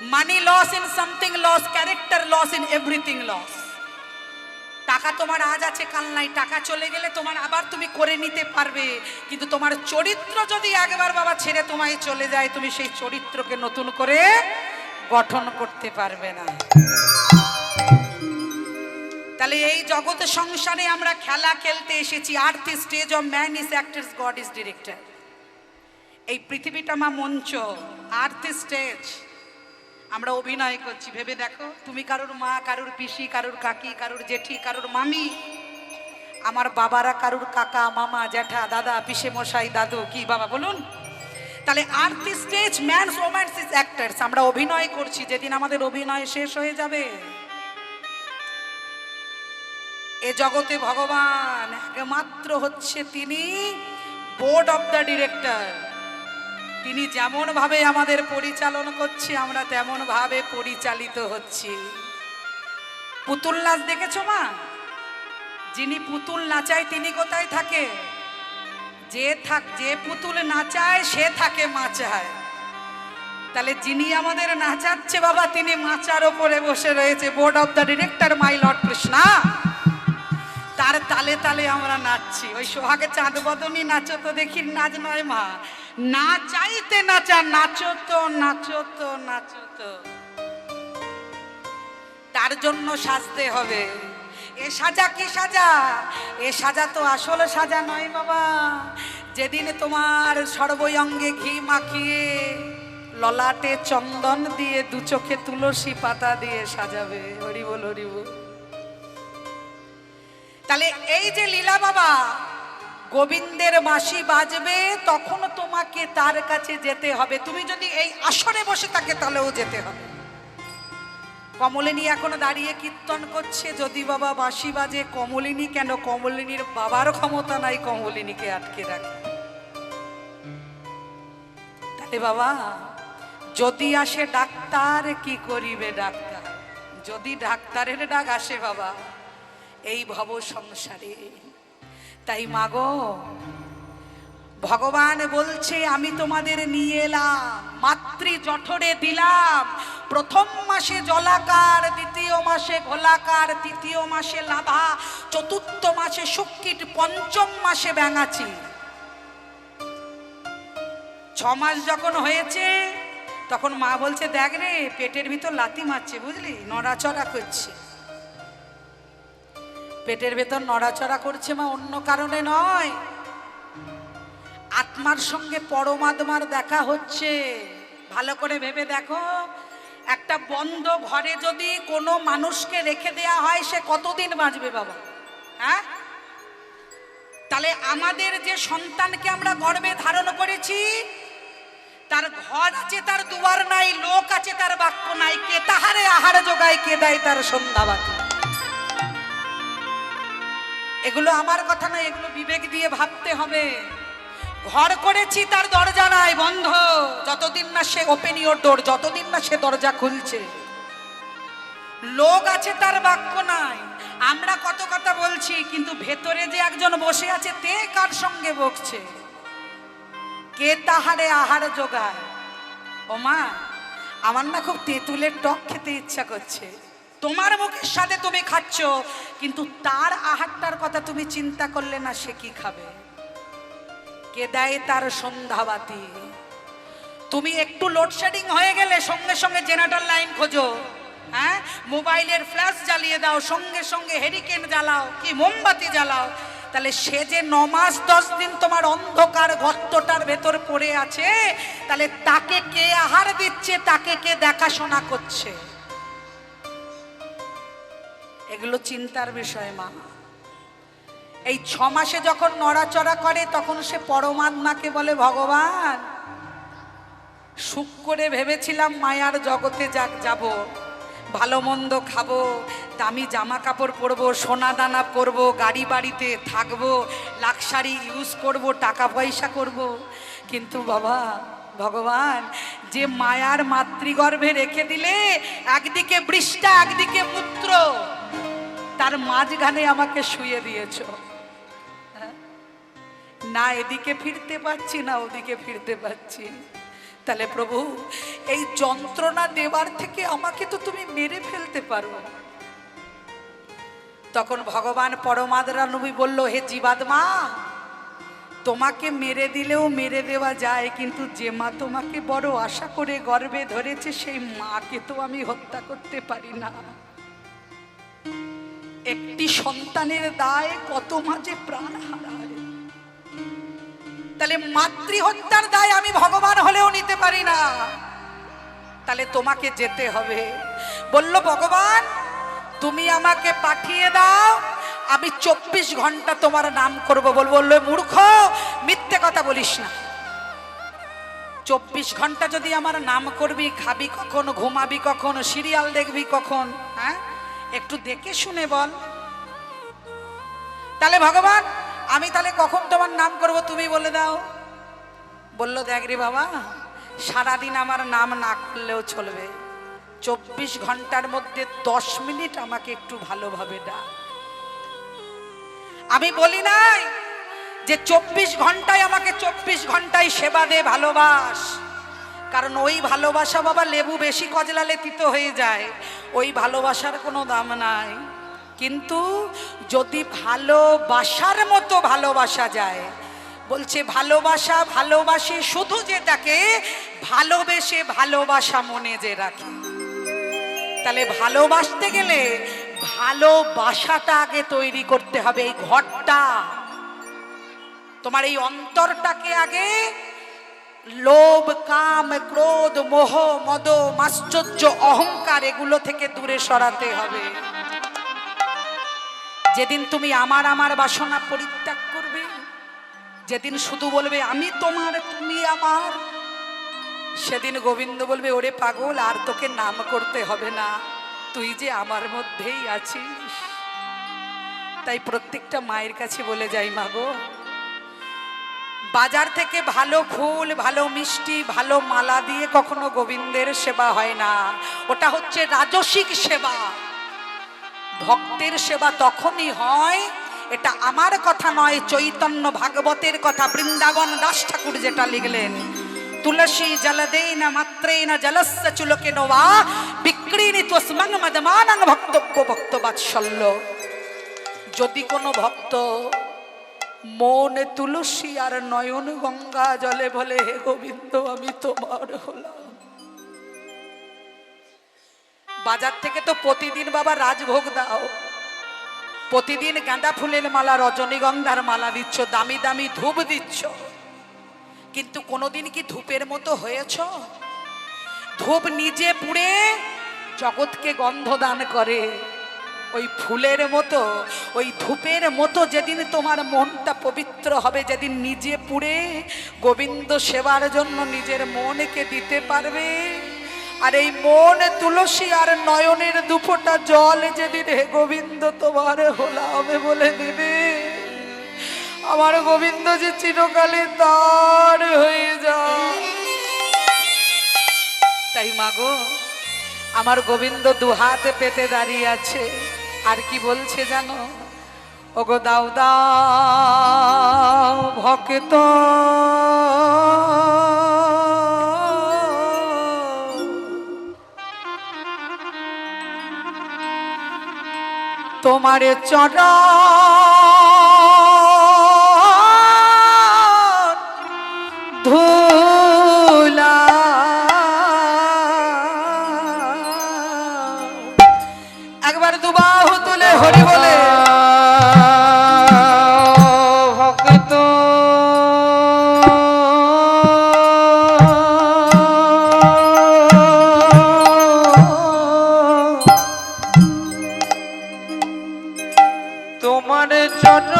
Money loss in something loss, character loss in everything loss. টাকা তোমার আজ আছে কাল নাই, টাকা চলে গেলে তোমার আবার তুমি করে নিতে পারবে, কিন্তু তোমার চরিত্র যদি একবার বাবা ছেড়ে তোমায় চলে যায়, তুমি সেই চরিত্রকে নতুন করে গঠন করতে পারবে না। তাহলে এই জগৎ সংসারে আমরা খেলা খেলতে এসেছি। Earth is stage of man is actors, god is director. এই পৃথিবীটা মা মঞ্চ, আর্থ ইজ স্টেজ। আমরা অভিনয় করছি। ভেবে দেখো, তুমি কারুর মা, কারুর পিসি, কারুর কাকি, কারুর জেঠি, কারুর মামি। আমার বাবারা কারুর কাকা, মামা, জ্যাঠা, দাদা, পিসে মশাই, দাদু, কি বাবা বলুন? তাহলে earth is stage, man's romance is actors. আমরা অভিনয় করছি। যেদিন আমাদের অভিনয় শেষ হয়ে যাবে, এ জগতে ভগবান একমাত্র হচ্ছে তিনি বোর্ড অফ দ্য ডিরেক্টর। তিনি যেমন ভাবে আমাদের পরিচালনা করছে, আমরা তেমন ভাবে পরিচালিত হচ্ছি। পুতুল নাচ দেখেছো মা? যিনি পুতুল নাচায় তিনি কোথায় থাকে? যে পুতুল নাচায় সে থাকে মাচায়। তাহলে যিনি আমাদের নাচাচ্ছে বাবা, তিনি মাচার ওপরে বসে রয়েছে, board of the director my lord Krishna. তার তালে তালে আমরা নাচছি। ওই সোহাগে চাঁদ বদনী নাচো তো দেখি নাচ নয় মা, না চাইতে নাচা, নাচো তো নাচো তো নাচো তো। তার জন্য সাজতে হবে। এ সাজা কি সাজা? এ সাজা তো আসল সাজা নয় বাবা। যেদিন তোমার সর্বঙ্গে ঘি মাখিয়ে, ললাটে চন্দন দিয়ে, দু চোখে তুলসী পাতা দিয়ে সাজাবে। হরি বল হরি বল। তাহলে এই যে লীলা বাবা, গোবিন্দের বাঁশি বাজবে, তখন তোমাকে তার কাছে যেতে হবে। তুমি যদি এই আসরে বসে থাকে তাহলেও যেতে হবে। কমলিনী এখনো দাঁড়িয়ে কীর্তন করছে। যদি বাবা বাঁশি বাজে, কমলিনী কেন? কমলিনীর বাবার ক্ষমতা নাই কমলিনীকে আটকে রাখে। তাহলে বাবা, যদি আসে ডাক্তার, কি করিবে ডাক্তার? যদি ডাক্তারের ডাক আসে বাবা এই ভব সংসারে। তাই মাগো, ভগবান বলছে আমি তোমাদের নিয়ে এলাম, মাতৃ জঠরে দিলাম। প্রথম মাসে জলাকার, দ্বিতীয় মাসে ঘোলাকার, তৃতীয় মাসে লাভা, চতুর্থ মাসে শুক্কিট, পঞ্চম মাসে ব্যাঙাচি। 6 মাস যখন হয়েছে তখন মা বলছে, দেখ রে পেটের ভিতর লাথি মারছে, বুঝলি, নড়াচড়া করছে। পেটের ভেতর নড়াচড়া করছে মা, অন্য কারণে নয়, আত্মার সঙ্গে পরমাত্মার দেখা হচ্ছে। ভালো করে ভেবে দেখো, একটা বন্ধ ঘরে যদি কোনো মানুষকে রেখে দেয়া হয়, সে কতদিন বাঁচবে বাবা? হ্যাঁ? তাহলে আমাদের যে সন্তানকে আমরা গর্ভে ধারণ করেছি, তার ঘর আছে, তার দুয়ার নাই, লোক আছে, তার বাক্য নাই। কে তাহারে আহার যোগায়, কে দেয় তার সন্ধ্যাবাতি? এগুলো আমার কথা নয়, এগুলো বিবেক দিয়ে ভাবতে হবে। ঘর করেছি, তার দরজা নাই, বন্ধ। যতদিন না সে ওপেন ইওর ডোর, যতদিন না সে দরজা খুলছে। লোক আছে, তার বাক্য নাই। আমরা কত কথা বলছি, কিন্তু ভেতরে যে একজন বসে আছে, তে কার সঙ্গে বকছে? কে তাহারে আহার যোগায়? ও মা, আমার না খুব তেঁতুলের টক খেতে ইচ্ছা করছে। তোমার মুখের সাথে তুমি খাচ্ছ, কিন্তু তার আহারটার কথা তুমি চিন্তা করলে না, সে কি খাবে? কে দেয় তার সন্ধ্যাবাতি? তুমি একটু লোডশেডিং হয়ে গেলে সঙ্গে সঙ্গে জেনারেটর লাইন খোঁজো, হ্যাঁ, মোবাইলের ফ্ল্যাশ জ্বালিয়ে দাও, সঙ্গে সঙ্গে হেরিকেন জ্বালাও, কি মোমবাতি জ্বালাও। তাহলে সে যে 9 মাস 10 দিন তোমার অন্ধকার গর্তটার ভেতর পড়ে আছে, তাহলে তাকে কে আহার দিচ্ছে, তাকে কে দেখাশোনা করছে? এগুলো চিন্তার বিষয় মা। এই 6 মাসে যখন নড়াচড়া করে, তখন সে পরমাত্মাকে বলে, ভগবান সুখ করে ভেবেছিলাম মায়ার জগতে যাব, ভালো মন্দ খাবো, দামি জামা কাপড় পরবো, সোনা দানা পরবো, গাড়ি বাড়িতে থাকবো, লাক্সারি ইউজ করব, টাকা পয়সা করব। কিন্তু বাবা ভগবান, যে মায়ার মাতৃগর্ভে রেখে দিলে, একদিকে বৃষ্টা একদিকে মূত্র, তার মাঝখানে আমাকে শুয়ে দিয়েছ। না এদিকে ফিরতে পারছি, না ওদিকে ফিরতে পারছি। তাহলে প্রভু এই যন্ত্রণা দেবার থেকে আমাকে তো তুমি মেরে ফেলতে পারো। তখন ভগবান পরমাদরা নবী বলল, হে জীবাত্মা, তোমাকে মেরে দিলেও মেরে দেওয়া যায়, কিন্তু যে মা তোমাকে বড় আশা করে গর্ভে ধরেছে সেই মাকে তো আমি হত্যা করতে পারি না। একটি সন্তানের দায়ে কত মাঝে প্রাণ হারায়, তাহলে মাতৃহত্যার দায় আমি ভগবান হলেও নিতে পারি না, তাহলে তোমাকে যেতে হবে। বলল ভগবান তুমি আমাকে পাঠিয়ে দাও, আমি 24 ঘন্টা তোমার নাম করব। বললো মূর্খ, মিথ্যে কথা বলিস না। 24 ঘন্টা যদি আমার নাম করবি, খাবি কখন, ঘুমাবি কখন, সিরিয়াল দেখবি কখন, হ্যাঁ একটু দেখে শুনে বল। তাহলে ভগবান আমি তাহলে কখন তোমার নাম করব তুমি বলে দাও। বললো দেখ রে বাবা, সারাদিন আমার নাম না করলেও চলবে, 24 ঘন্টার মধ্যে 10 মিনিট আমাকে একটু ভালোভাবে ডাক। আমি বলি নাই যে 24 ঘন্টায় আমাকে 24 ঘন্টায় সেবা দে, ভালোবাস, কারণ ওই ভালোবাসা বাবা লেবু বেশি কজলালে তিতো হয়ে যায়, ওই ভালোবাসার কোনো দাম নাই। কিন্তু যদি ভালোবাসার মতো ভালোবাসা যায়, বলছে ভালোবাসা ভালোবাসে শুধু যেটাকে ভালোবেসে ভালোবাসা মনে যে রাখে। তাহলে ভালোবাসতে গেলে ভালোবাসাটা আগে তৈরি করতে হবে। এই ঘরটা তোমার, এই অন্তরটাকে আগে লোভ, কাম, ক্রোধ, মোহ, মদ, মাশ্চর্য, অহংকার এগুলো থেকে দূরে সরাতে হবে। যেদিন তুমি আমার আমার বাসনা পরিত্যাগ করবে, যেদিন শুধু বলবে আমি তোমার তুমি আমার, সেদিন গোবিন্দ বলবে ওরে পাগল, আর তোকে নাম করতে হবে না, তুই যে আমার মধ্যেই আছিস। তাই প্রত্যেকটা মায়ের কাছে বলে যাই, মাগো বাজার থেকে ভালো ফুল, ভালো মিষ্টি, ভালো মালা দিয়ে কখনো গোবিন্দের সেবা হয় না, ওটা হচ্ছে রাজসিক সেবা। ভক্তের সেবা তখনই হয়, এটা আমার কথা নয়, চৈতন্য ভাগবতের কথা, বৃন্দাবন দাস ঠাকুর যেটা লিখলেন, তুলসী জলদেন মাত্রেন জলস্য চুলকে নোয়া বিক্রিনি তস্মং মদমানং ভক্তব্য ভক্ত বাৎসল্য। যদি কোনো ভক্ত মনে তুলসী আর নয়ন গঙ্গা জলে বলে হে গোবিন্দ আমি তোমার হলাম, বাজার থেকে তো প্রতিদিন বাবা রাজভোগ দাও, প্রতিদিন গাঁদা ফুলের মালা, রজনীগন্ধার মালা দিচ্ছ, দামি দামি ধূপ দিচ্ছ, কিন্তু কোনোদিন কি ধূপের মতো হয়েছ? ধূপ নিজে পুড়ে জগৎকে গন্ধ দান করে, ওই ফুলের মতো, ওই ধূপের মতো যেদিন তোমার মনটা পবিত্র হবে, যেদিন নিজে পুড়ে গোবিন্দ সেবার জন্য নিজের মনকে দিতে পারবে, আর এই মন তুলসী আর নয়নের দুফোঁটা জল যেদিন হে গোবিন্দ তোমার হলাম বলে দেবে, আমার গোবিন্দ যে চিরকালে তার হয়ে যায়। তাই মাগো আমার গোবিন্দ দুহাতে পেতে দাঁড়িয়ে আছে, আর কি বলছে জানো? ওগো দাও দাও ভক্ত তোমারে চরণ ধুলা, একবার দুবাহু তুলে হরি বলে ভক্ত তোমার জন্য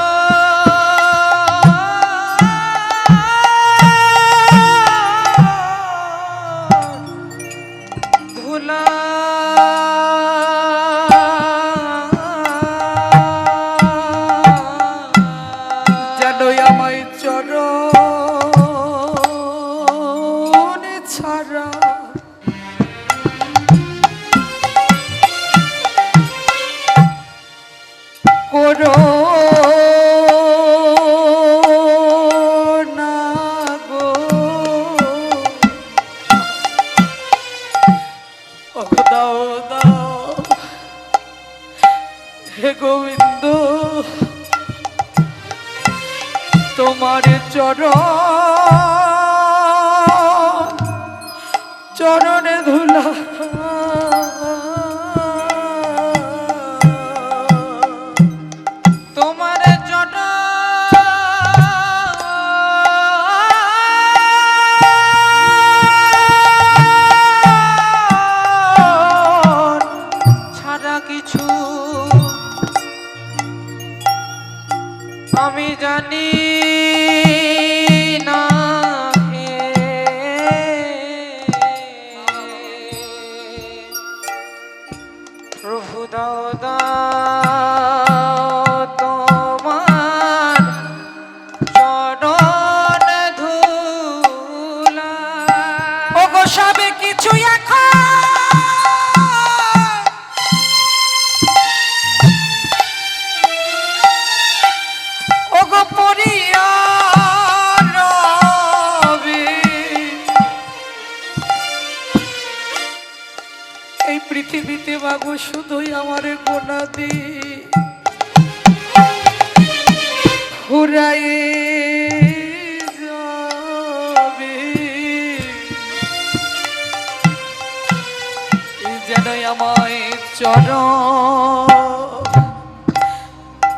ধুলা যেন আমায় চরণ ছাড়া করো না গো, ওগো দাও দাও হে গোবিন্দ তোমার চরণে ধুলা তোমার ছাড়া কিছু আমি জানি না হে প্রভু দাও দাও তোমার চরণ ধুলা ওগো সবে কিছু এখন ওগো পরিয়া রবে এই পৃথিবীতে মাগো শুধুই আমার গোনা দি ফুরায়ে যাবে যেন আমায়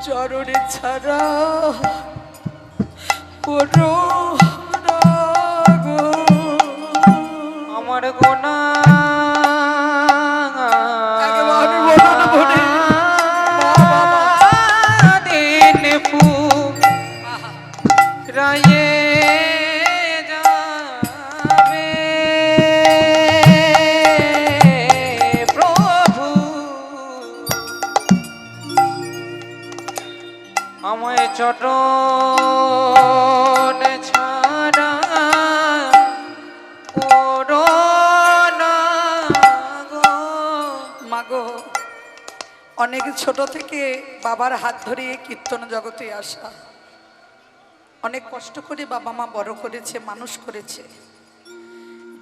চরণে ছাড়া করো না গো আমার গোনা দিন ফুরায়ে যাবে প্রভু আমায় চরণ ছাড়া করো না গো মাগো অনেক ছোট থেকে বাবার হাত ধরে কীর্তন জগতে আসা অনেক কষ্ট করে বাবা মা বড় করেছে মানুষ করেছে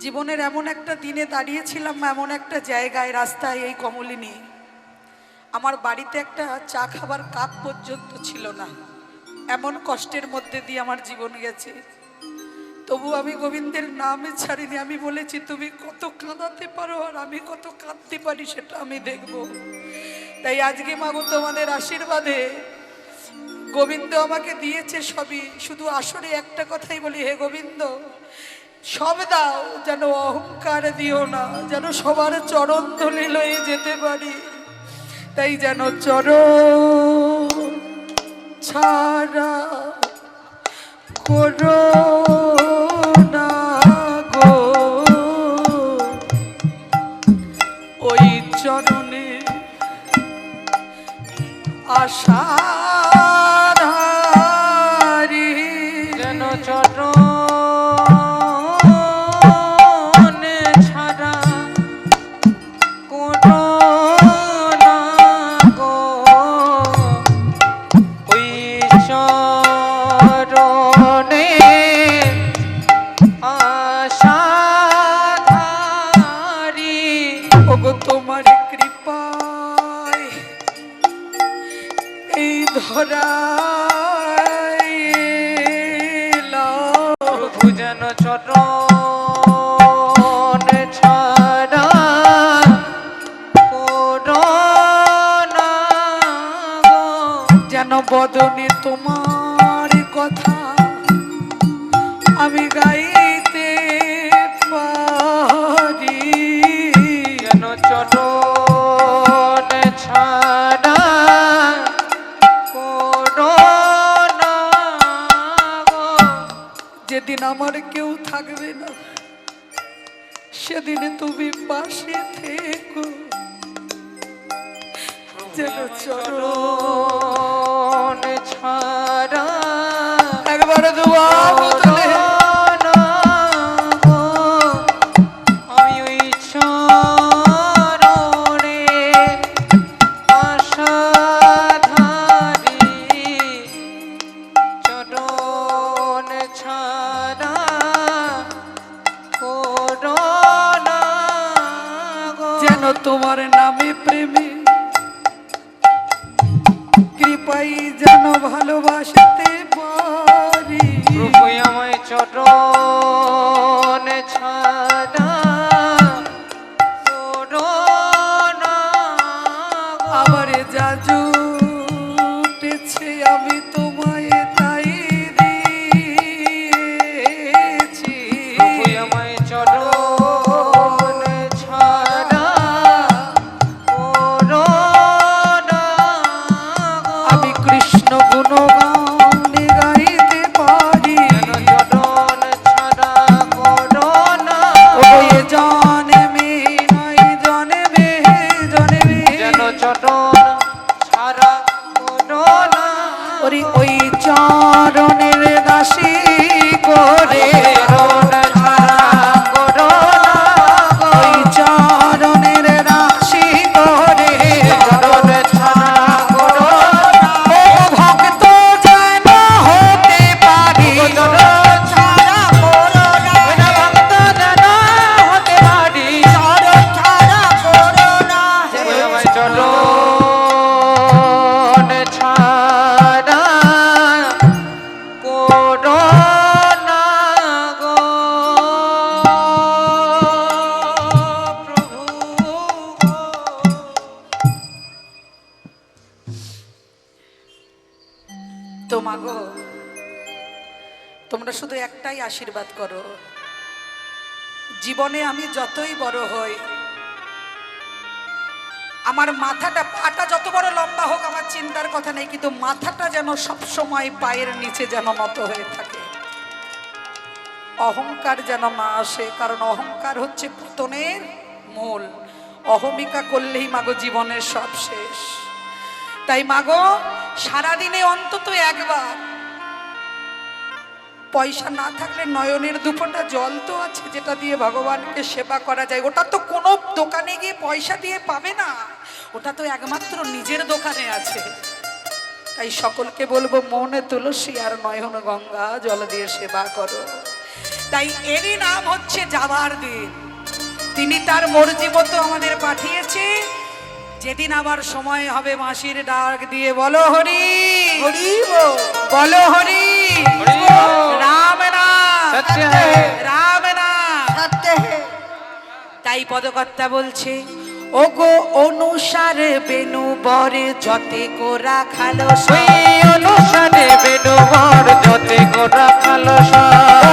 জীবনের এমন একটা দিনে দাঁড়িয়েছিলাম এমন একটা জায়গায় রাস্তায় এই কমলিনী আমার বাড়িতে একটা চা খাবার কাপ পর্যন্ত ছিল না এমন কষ্টের মধ্যে দিয়ে আমার জীবন গেছে তবু আমি গোবিন্দের নামে ছাড়িনি আমি বলেছি তুমি কত কাঁদাতে পারো আর আমি কত কাঁদতে পারি সেটা আমি দেখব তাই আজকে মাগো তোমাদের আশীর্বাদে গোবিন্দ আমাকে দিয়েছে সবই শুধু আসরে একটা কথাই বলি হে গোবিন্দ সব দাও যেন অহংকার দিও না যেন সবার চরণ ধরে লয়ে যেতে পারি তাই যেন চরণ ছাড়া করো না গো ওই চরণে আশা যেন চরণ ছাড়া করো না গো ওই চরণে আশাধারী ওগো তোমার কৃপায় এই ধরায় প্রভু যেন চরণ ছাড়া করো না গো যেন বদনে তোমার কথা আমি গাইতে পারি যেন চরণ ছাড়া করো না গো যেদিন আমার কেউ থাকবে না সেদিনে তুমি পাশে থেকো যেন চরণ ছাড়া একবারে দুয়া বদলে আমি ওই চরণে আশাধারী চরণ ছাড়া করো না গো যেন তোমার নামে প্রেমে কৃপাই যেন ভালোবাসতে পারি। প্রভু আমায় চরণ ছাড়া করো না। আবার যা জুটেছে আমি তোমায় তাই দিয়েছি। প্রভু আমায় চরণ ছাড়া করো না। আমি কৃষ্ণ গুণগান গাইতে পারি। চরণ ছাড়া করো না। ওই জন্মে নয় জন্মে জন্মে যেন চরণ ছাড়া করো না। ওরে ওই চরণের দাসী করে চরণ ছাড়া করো না। ওই চরণের দাসী করে চরণ ছাড়া করো না। ও ভক্ত যেন হতে পারি। চরণ ছাড়া করো না। ভক্ত যেন হতে পারি। চরণ ছাড়া করো না। আমায় চরণ ছাড়া করো না গো প্রভু গো। তো মাগো তোমরা শুধু একটাই আশীর্বাদ করো, জীবনে আমি যতই বড় হই, আমার মাথাটা পাটা যত বড় লম্বা হোক আমার চিন্তার কথা নেই, কিন্তু মাথাটা যেন সব সময় পায়ের নিচে যেন নত হয়ে থাকে। অহংকার যেন না আসে, কারণ অহংকার হচ্ছে পতনের মূল। অহমিকা করলেই মাগো জীবনের সব শেষ। তাই মাগো সারাদিনে অন্তত একবার, পয়সা না থাকলে নয়নের দুফোঁটা জল তো আছে যেটা দিয়ে ভগবানকে সেবা করা যায়। ওটা তো কোনো দোকানে গিয়ে পয়সা দিয়ে পাবে না, ওটা তো একমাত্র নিজের দোকানে আছে। তাই সকলকে বলবো মনে তুলসী আর নয়ন গঙ্গা জল দিয়ে সেবা করো। তাই এরই নাম হচ্ছে যাবার দিন। তিনি তার মর্জি মতো আমাদের পাঠিয়েছে। যেদিন আবার সময় হবে মাসির ডাক দিয়ে বলো হরি হরি বলো হরি রাম নাম সত্য হ্যায়। রাম নাম সত্য হ্যায়। তাই পদকর্তা বলছে ও গো অনুসারে বেনু বরে যতে কোরা খালো অনুসারে বেনুবর যতে গোরা খালস।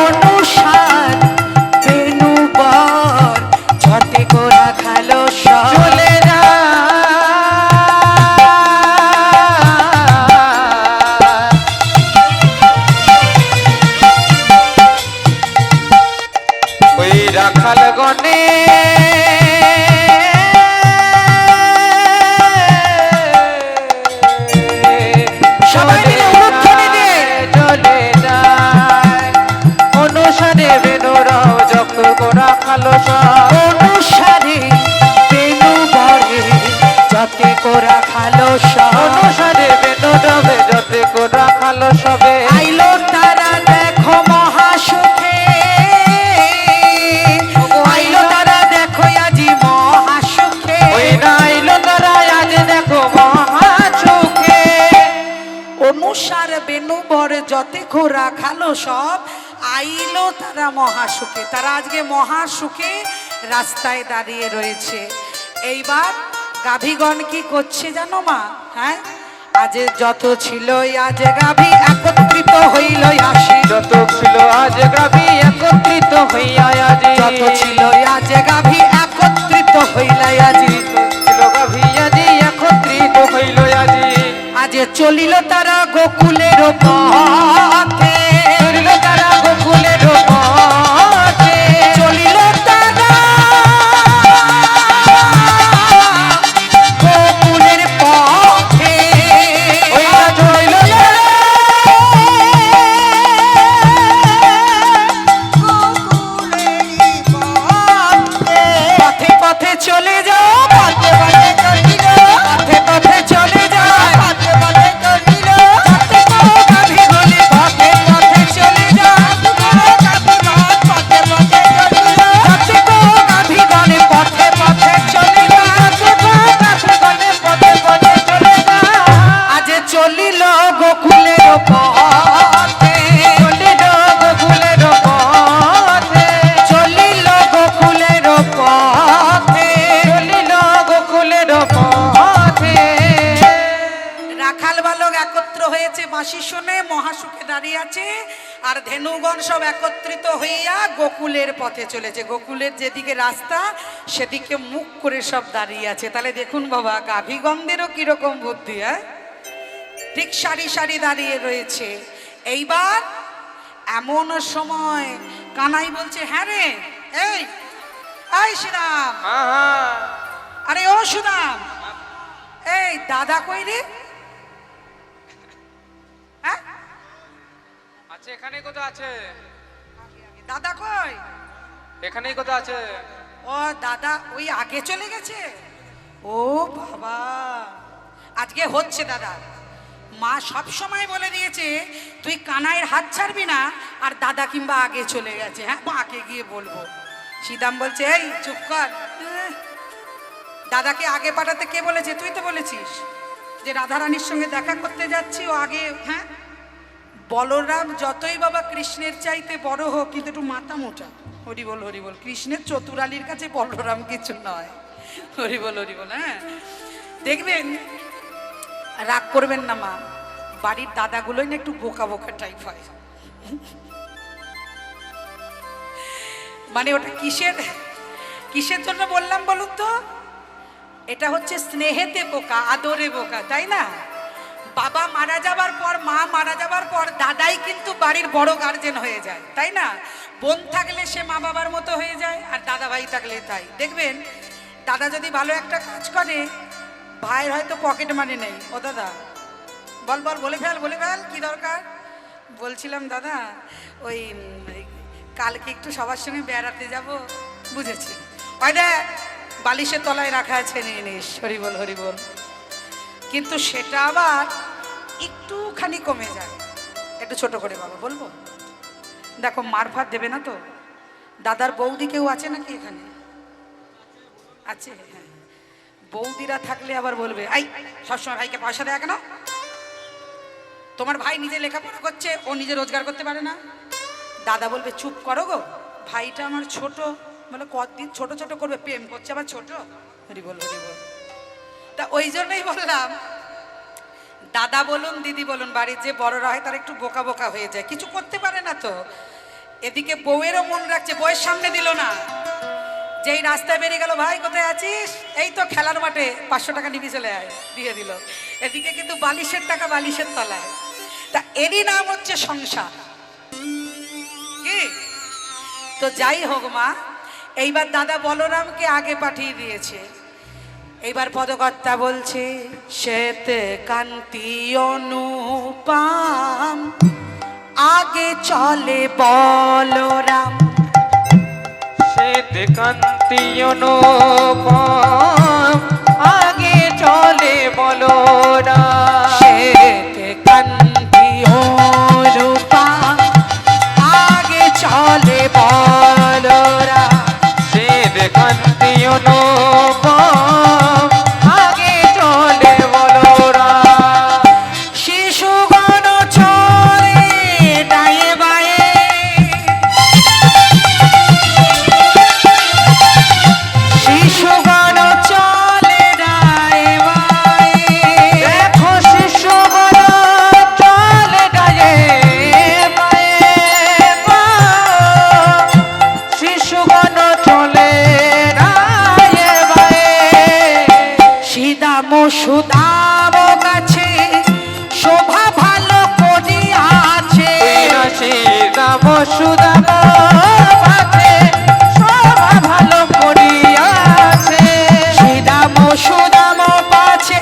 অনুসার বেনু বর যতে কোরা খালো চলে যা ওই রাখাল গণে সবাই মিলে উলুধ্বনি দিয়ে। চলে যায় অনুসারে বেনুরাও যত গোরা খালস। অনুসারে বেনু বরে যতে কোরা খালো অনুসারে বেনুরাবে যতে গোরা খালস হবে। আইলো তারা দেখো মহাসুখে, আইলো তারা দেখো আজি মহাসুখে। ওই নাইলো তারা আজ দেখো মহাচোখে। অনুসার বেনু বর যতে ঘোরা খালো সব, আইলো তারা মহাসুখে। তারা আজকে মহাসুখে রাস্তায় দাঁড়িয়ে রয়েছে। এইবার গাভীগণ কি করছে জানো মা? হ্যাঁ, আজ যত ছিল আজ গাভী একত্রিত হইল আসি। যত ছিল আজ গাভী একত্রিত হইয়া আজি। যত ছিল আজ গাভী একত্রিত হইল আজি। ছিল গাভী আজি একত্রিত হইল আজি। আজ চলিল তারা গোকুলের পথে, চলিল তারা গোকুলের পথে। চলিল তারা গোকুলের পথে। ওই না চলিল তারা পথে পথে চলে যাও, পথে পথে চলিল, পথে পথে চলে যাও, পথে পথে চলিল। যাতে গো গাভী আর ধেনুগণ সব একত্রিত হইয়া গোকুলের পথে চলেছে। গোকুলের যেদিকে রাস্তা সেদিকে মুখ করে সব দাঁড়িয়ে আছে। তাহলে দেখুন বাবা, গাভীগণদেরও কিরকম বুদ্ধি, হ্যাঁ, ঠিক সারি সারি দাঁড়িয়ে রয়েছে। এইবার এমন সময় কানাই বলছে, হ্যাঁ রে, এই এই সুদাম, আরে ও সুদাম, এই দাদা কই রে? হ্যাঁ, আছে এখানেই কোথাও আছে। দাদা কই? এখানেই কোথাও আছে। ও দাদা ওই আগে চলে গেছে। ও বাবা, আজকে হচ্ছে দাদা। মা সব সময় বলে দিয়েছে তুই কানাইয়ের হাত ছাড়বি না, আর দাদা কিংবা আগে চলে গেছে। হ্যাঁ, মাকে গিয়ে বলবো। সীতাম বলছে, এই চুপ কর, দাদাকে আগে পাঠাতে কে বলেছে? তুই তো বলেছিস যে রাধারানীর সঙ্গে দেখা করতে যাচ্ছি, ও আগে। হ্যাঁ, বলরাম যতই বাবা কৃষ্ণের চাইতে বড় হোক, কিন্তু একটু মাথা মোটা। হরি বল হরি বল, কৃষ্ণের চতুরালির কাছে বলরাম কিছু নয়। হরি বল হরি বল। হ্যাঁ, দেখবেন, রাগ করবেন না মা, বাড়ির দাদাগুলোই না একটু বোকা বোকা টাইপ হয়। মানে ওটা কিসের কিসের জন্য বললাম বলুন তো? এটা হচ্ছে স্নেহেতে বোকা, আদরে বোকা, তাই না? বাবা মারা যাবার পর, মা মারা যাবার পর দাদাই কিন্তু বাড়ির বড় গার্জেন হয়ে যায়, তাই না? বোন থাকলে সে মা বাবার মতো হয়ে যায়, আর দাদা ভাই থাকলে তাই। দেখবেন, দাদা যদি ভালো একটা কাজ করে, ভাইয়ের হয়তো পকেট মানি নেই, ও দাদা বল বল, বলে ফেল বলে ফেল, কি দরকার? বলছিলাম দাদা, ওই কালকে একটু সবার সঙ্গে বেড়াতে যাব। বুঝেছি, ওই দেখ বালিশের তলায় রাখা আছে, নিয়ে নিস। হরি বল হরি বল। কিন্তু সেটা আবার একটুখানি কমে যায়, একটু ছোট করে বাবা বলবো। দেখো, মারফাত দেবে না তো? দাদার বৌদি কেউ আছে নাকি এখানে? আছে, হ্যাঁ। বৌদিরা থাকলে আবার বলবে, এই সবসময় ভাইকে পয়সা দেয় কেন? তোমার ভাই নিজে লেখাপড়া করছে, ও নিজে রোজগার করতে পারে না? দাদা বলবে, চুপ করো গো, ভাইটা আমার ছোট। বলে, কতদিন ছোট ছোট করবে, প্রেম করছে আবার ছোট। হরি বল হরি বল। তা ওই জন্যই বললাম, দাদা বলুন দিদি বলুন, বাড়ির যে বড়রা হয় তারা একটু বোকা বোকা হয়ে যায়, কিছু করতে পারে না তো। এদিকে বউয়েরও মন রাখছে, বউয়ের সামনে দিল না। যেই রাস্তায় বেরিয়ে গেল, ভাই কোথায় আছিস? এই তো খেলার মাঠে, 500 টাকা নিবি, চলে আয়, দিয়ে দিল। এদিকে কিন্তু বালিশের টাকা বালিশের তলায়। তা এরই নাম হচ্ছে সংসার। কি তো যাই হোক মা, এইবার দাদা বলরামকে আগে পাঠিয়ে দিয়েছে। এইবার পদকর্তা বলছে, শ্বেতে কান্তি অনুপম, আগে চলে বলরাম। শ্বেত কান্তি অনুপম, আগে চলে বলরাম। শ্বেতে কান্তি অনুপম, আগে চলে বলরাম। শ্বেত কান্তি অনুপম, আগে চলে বলরাম। শিশুগণ চলে ডায়ে বায়ে, শিশুগণ চলে ডায়ে বায়ে। দেখো শিশুগণ চলে ডায়ে বায়ে, শিশুগণ চলে ডায়ে বায়ে। সীতাম সুদাম কাছে শোভা ভালো করিয়াছে। সীতাম সুদাম পাছে শোভা ভালো করিয়াছে। সীতাম সুদাম পাছে,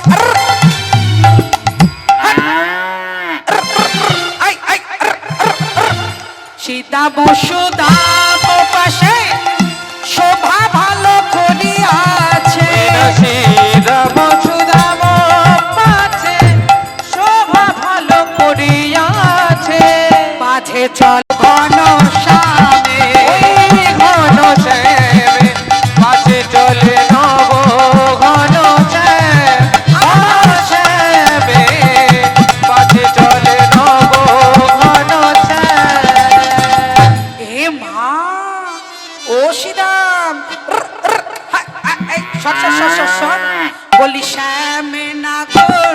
সীতাম সুদাম পাশে শোভা ভালো করিয়াছে। সীতাম সুদাম পাছে শোভা ভালো করিয়াছে। মাঝে চল ঘন শ্যামে, ঘন শ্যামে পাছে চলে নব ঘন শ্যামে, পাছে চলে নব ঘন শ্যাম। এ মা, ও সীতাম, বলি শ্যামে নাগর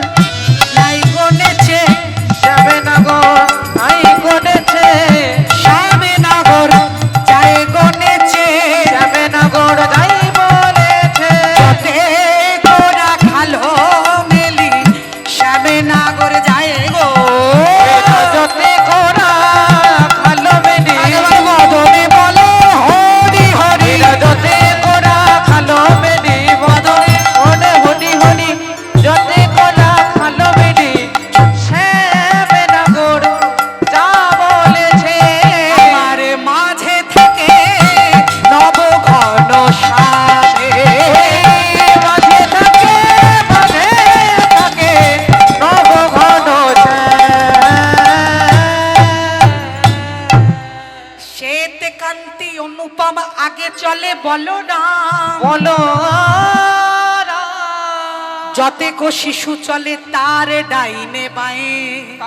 নাই গনেছে, শ্যামে নগর আই করেছে, বলো না বলো যতে কো শিশু চলে তার ডাইনে বাঁয়ে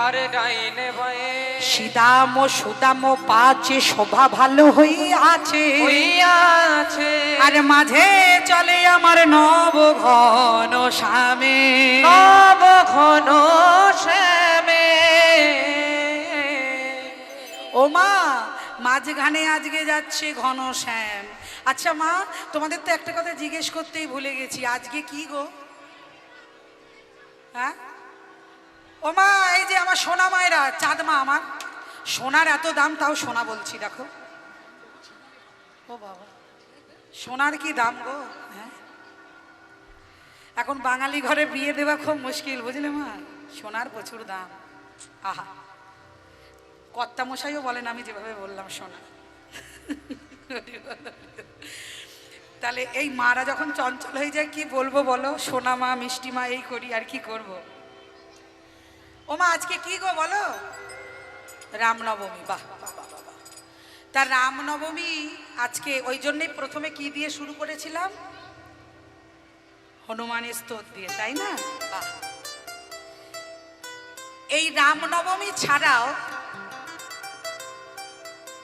আরে ডাইনে ভয়ে সীতাম ও সুদাম পাচে শোভা ভালো হইয়াছে হইয়াছে আর মাঝে চলে আমার নব ঘন স্বামী নব ঘন শ্যামে ও মা মাঝখানে আজকে যাচ্ছে ঘন শ্যাম। আচ্ছা মা, তোমাদের তো একটা কথা জিজ্ঞেস করতেই ভুলে গেছি, আজকে কি গো? হ্যাঁ ও মা, এই যে আমার সোনা মায়েরা, চাঁদ মা, আমার সোনার এত দাম তাও সোনা বলছি, দেখো ও বাবা, সোনার কি দাম গো? হ্যাঁ, এখন বাঙালি ঘরে বিয়ে দেওয়া খুব মুশকিল, বুঝলে মা, সোনার প্রচুর দাম। আহা, কর্তা মশাইও বলেন আমি যেভাবে বললাম সোনা। তাহলে এই মারা যখন চঞ্চল হয়ে যায় কি বলবো বলো? সোনা মা, মিষ্টি মা, এই করি, আর কি করব। ও মা, আজকে কি গো বলো? রামনবমী। বাহ বাহ বাহ বাহ। তা রামনবমী আজকে, ওই জন্যই প্রথমে কি দিয়ে শুরু করেছিলাম? হনুমানের স্তোত্র দিয়ে, তাই না? বাহ। এই রামনবমী ছাড়াও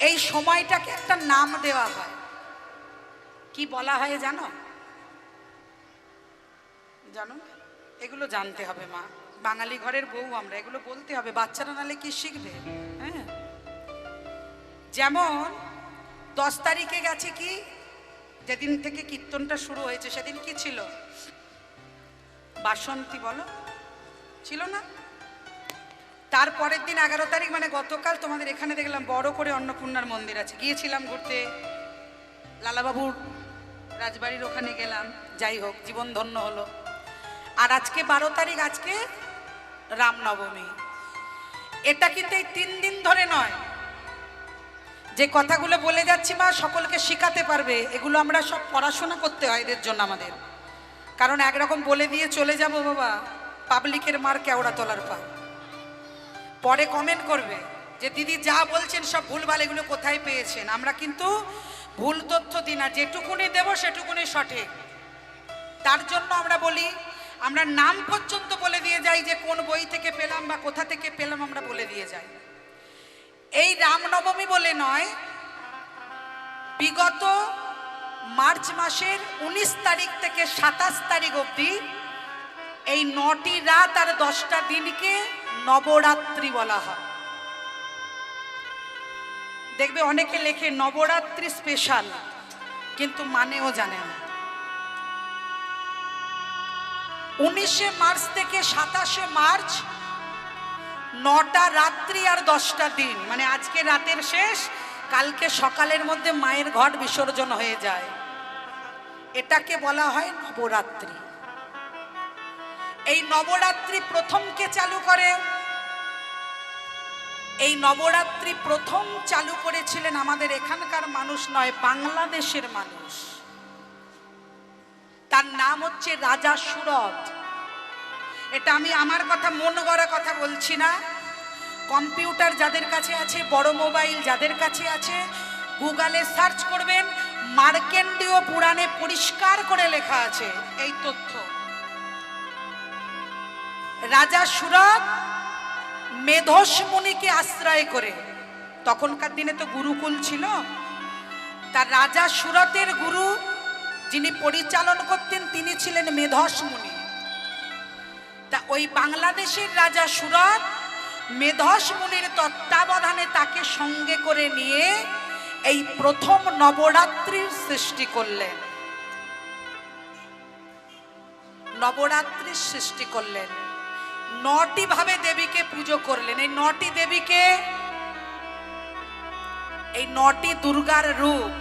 এই সময়টাকে একটা নাম দেওয়া হয়। কি বলা হয় জানো? জানো? এগুলো জানতে হবে মা, বাঙালি ঘরের বউ আমরা, এগুলো বলতে হবে, বাচ্চারা নালে কি শিখবে? হ্যাঁ, যেমন 10 তারিখে গেছে কি, যেদিন থেকে কীর্তনটা শুরু হয়েছে সেদিন কি ছিল? বাসন্তী, বলো, ছিল না? তারপরের দিন 11 তারিখ মানে গতকাল তোমাদের এখানে দেখলাম বড় করে অন্নপূর্ণার মন্দির আছে, গিয়েছিলাম ঘুরতে, লালাবাবুর রাজবাড়ির ওখানে গেলাম, যাই হোক জীবন ধন্য হলো। আর আজকে 12 তারিখ, আজকে রামনবমী। এটা কিন্তু এই 3 দিন ধরে নয়, যে কথাগুলো বলে যাচ্ছি মা সকলকে শিখাতে পারবে, এগুলো আমরা সব পড়াশোনা করতে হয় এদের জন্য আমাদের, কারণ একরকম বলে দিয়ে চলে যাব বাবা, পাবলিকের মার কেওড়া তলার পা, পরে কমেন্ট করবে যে দিদি যা বলছেন সব ভুলভাল, এগুলো কোথায় পেয়েছেন। আমরা কিন্তু ভুল তথ্য দিই না, যেটুকুনি দেব সেটুকুনি সঠিক। তার জন্য আমরা বলি, আমরা নাম পর্যন্ত বলে দিয়ে যাই, যে কোন বই থেকে পেলাম বা কোথা থেকে পেলাম আমরা বলে দিয়ে যাই। এই রামনবমী বলে নয়, বিগত মার্চ মাসের 19 তারিখ থেকে 27 তারিখ অবধি এই 9টি রাত আর 10টা দিনকে নবরাত্রি বলা হয়। দেখবে অনেকে লেখে নবরাত্রি স্পেশাল, কিন্তু মানেও জানে না। 19শে মার্চ থেকে 27শে মার্চ 9টা রাত্রি আর 10টা দিন, মানে আজকে রাতের শেষ, কালকে সকালের মধ্যে মায়ের ঘট বিসর্জন হয়ে যায়, এটাকে বলা হয় নবরাত্রি। এই নবরাত্রি প্রথম কে চালু করে? এই নবরাত্রি প্রথম চালু করেছিলেন আমাদের এখানকার মানুষ নয়, বাংলাদেশের মানুষ। তার নাম হচ্ছে রাজা সুরত। এটা আমি আমার কথা, মন গড়া কথা বলছি না। কম্পিউটার যাদের কাছে আছে, বড় মোবাইল যাদের কাছে আছে, গুগলে সার্চ করবেন, মার্কেন্ডীয় পুরাণে পরিষ্কার করে লেখা আছে এই তথ্য। রাজা সুরত মেধস মুনিকে আশ্রয় করে, তখনকার দিনে তো গুরুকুল ছিল, তার রাজা সুরতের গুরু যিনি পরিচালন করতেন তিনি ছিলেন মেধস মুনি। তা ওই বাংলাদেশের রাজা সুরত মেধস মুনির তত্ত্বাবধানে তাকে সঙ্গে করে নিয়ে এই প্রথম নবরাত্রির সৃষ্টি করলেন। নবরাত্রির সৃষ্টি করলেন, 9টি ভাবে দেবীকে পুজো করলেন। এই 9টি দেবীকে, এই 9টি দুর্গার রূপ,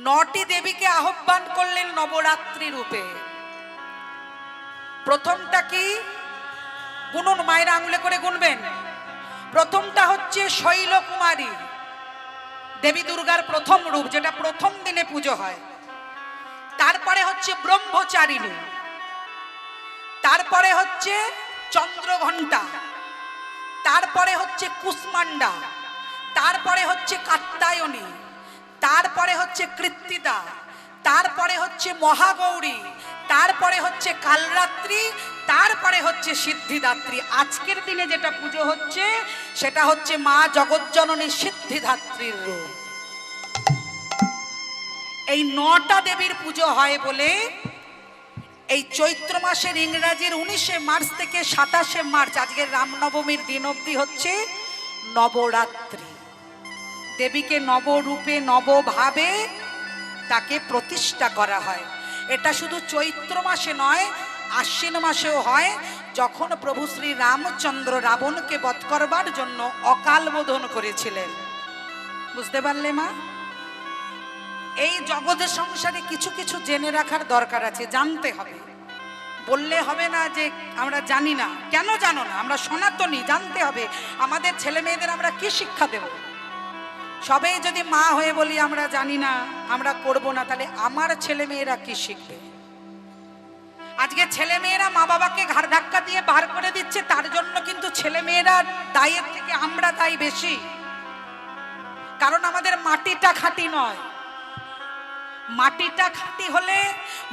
9টি দেবীকে আহ্বান করলেন নবরাত্রি রূপে। প্রথমটা কি? গুনুন, মায়ের আঙুলে করে গুনবেন। প্রথমটা হচ্ছে শৈলকুমারী, দেবী দুর্গার প্রথম রূপ, যেটা প্রথম দিনে পুজো হয়। তারপরে হচ্ছে ব্রহ্মচারিণী, তারপরে হচ্ছে চন্দ্রঘণ্টা, তারপরে হচ্ছে কুষ্মান্ডা, তারপরে হচ্ছে কাত্যায়নী, তারপরে হচ্ছে কৃত্তিদা, তারপরে হচ্ছে মহাগৌরী, তারপরে হচ্ছে কালরাত্রি, তারপরে হচ্ছে সিদ্ধিদাত্রী। আজকের দিনে যেটা পুজো হচ্ছে সেটা হচ্ছে মা জগজ্জননী সিদ্ধিদাত্রীর রূপ। এই 9টা দেবীর পুজো হয় বলে এই চৈত্র মাসের ইংরাজির 19শে মার্চ থেকে 27শে মার্চ আজকের রামনবমীর দিন অবধি হচ্ছে নবরাত্রি। দেবীকে নবরূপে নবভাবে তাকে প্রতিষ্ঠা করা হয়। এটা শুধু চৈত্র মাসে নয়, আশ্বিন মাসেও হয়, যখন প্রভু শ্রী রামচন্দ্র রাবণকে বধ করবার জন্য অকাল বোধন করেছিলেন। বুঝতে পারলে মা? এই জগতের সংসারে কিছু কিছু জেনে রাখার দরকার আছে, জানতে হবে। বললে হবে না যে আমরা জানি না। কেন জানো না? আমরা সনাতনী, জানতে হবে। আমাদের ছেলে মেয়েদের আমরা কি শিক্ষা দেব? সবাই যদি মা হয়ে বলি আমরা জানি না, আমরা করব না, তাহলে আমার ছেলে মেয়েরা কি শিখবে? আজকে ছেলে মেয়েরা মা বাবাকে ঘাড় ধাক্কা দিয়ে বার করে দিচ্ছে, তার জন্য কিন্তু ছেলে মেয়েরা দায়ের থেকে আমরা দায়ী বেশি। কারণ আমাদের মাটিটা খাঁটি নয়। মাটিটা খাঁটি হলে,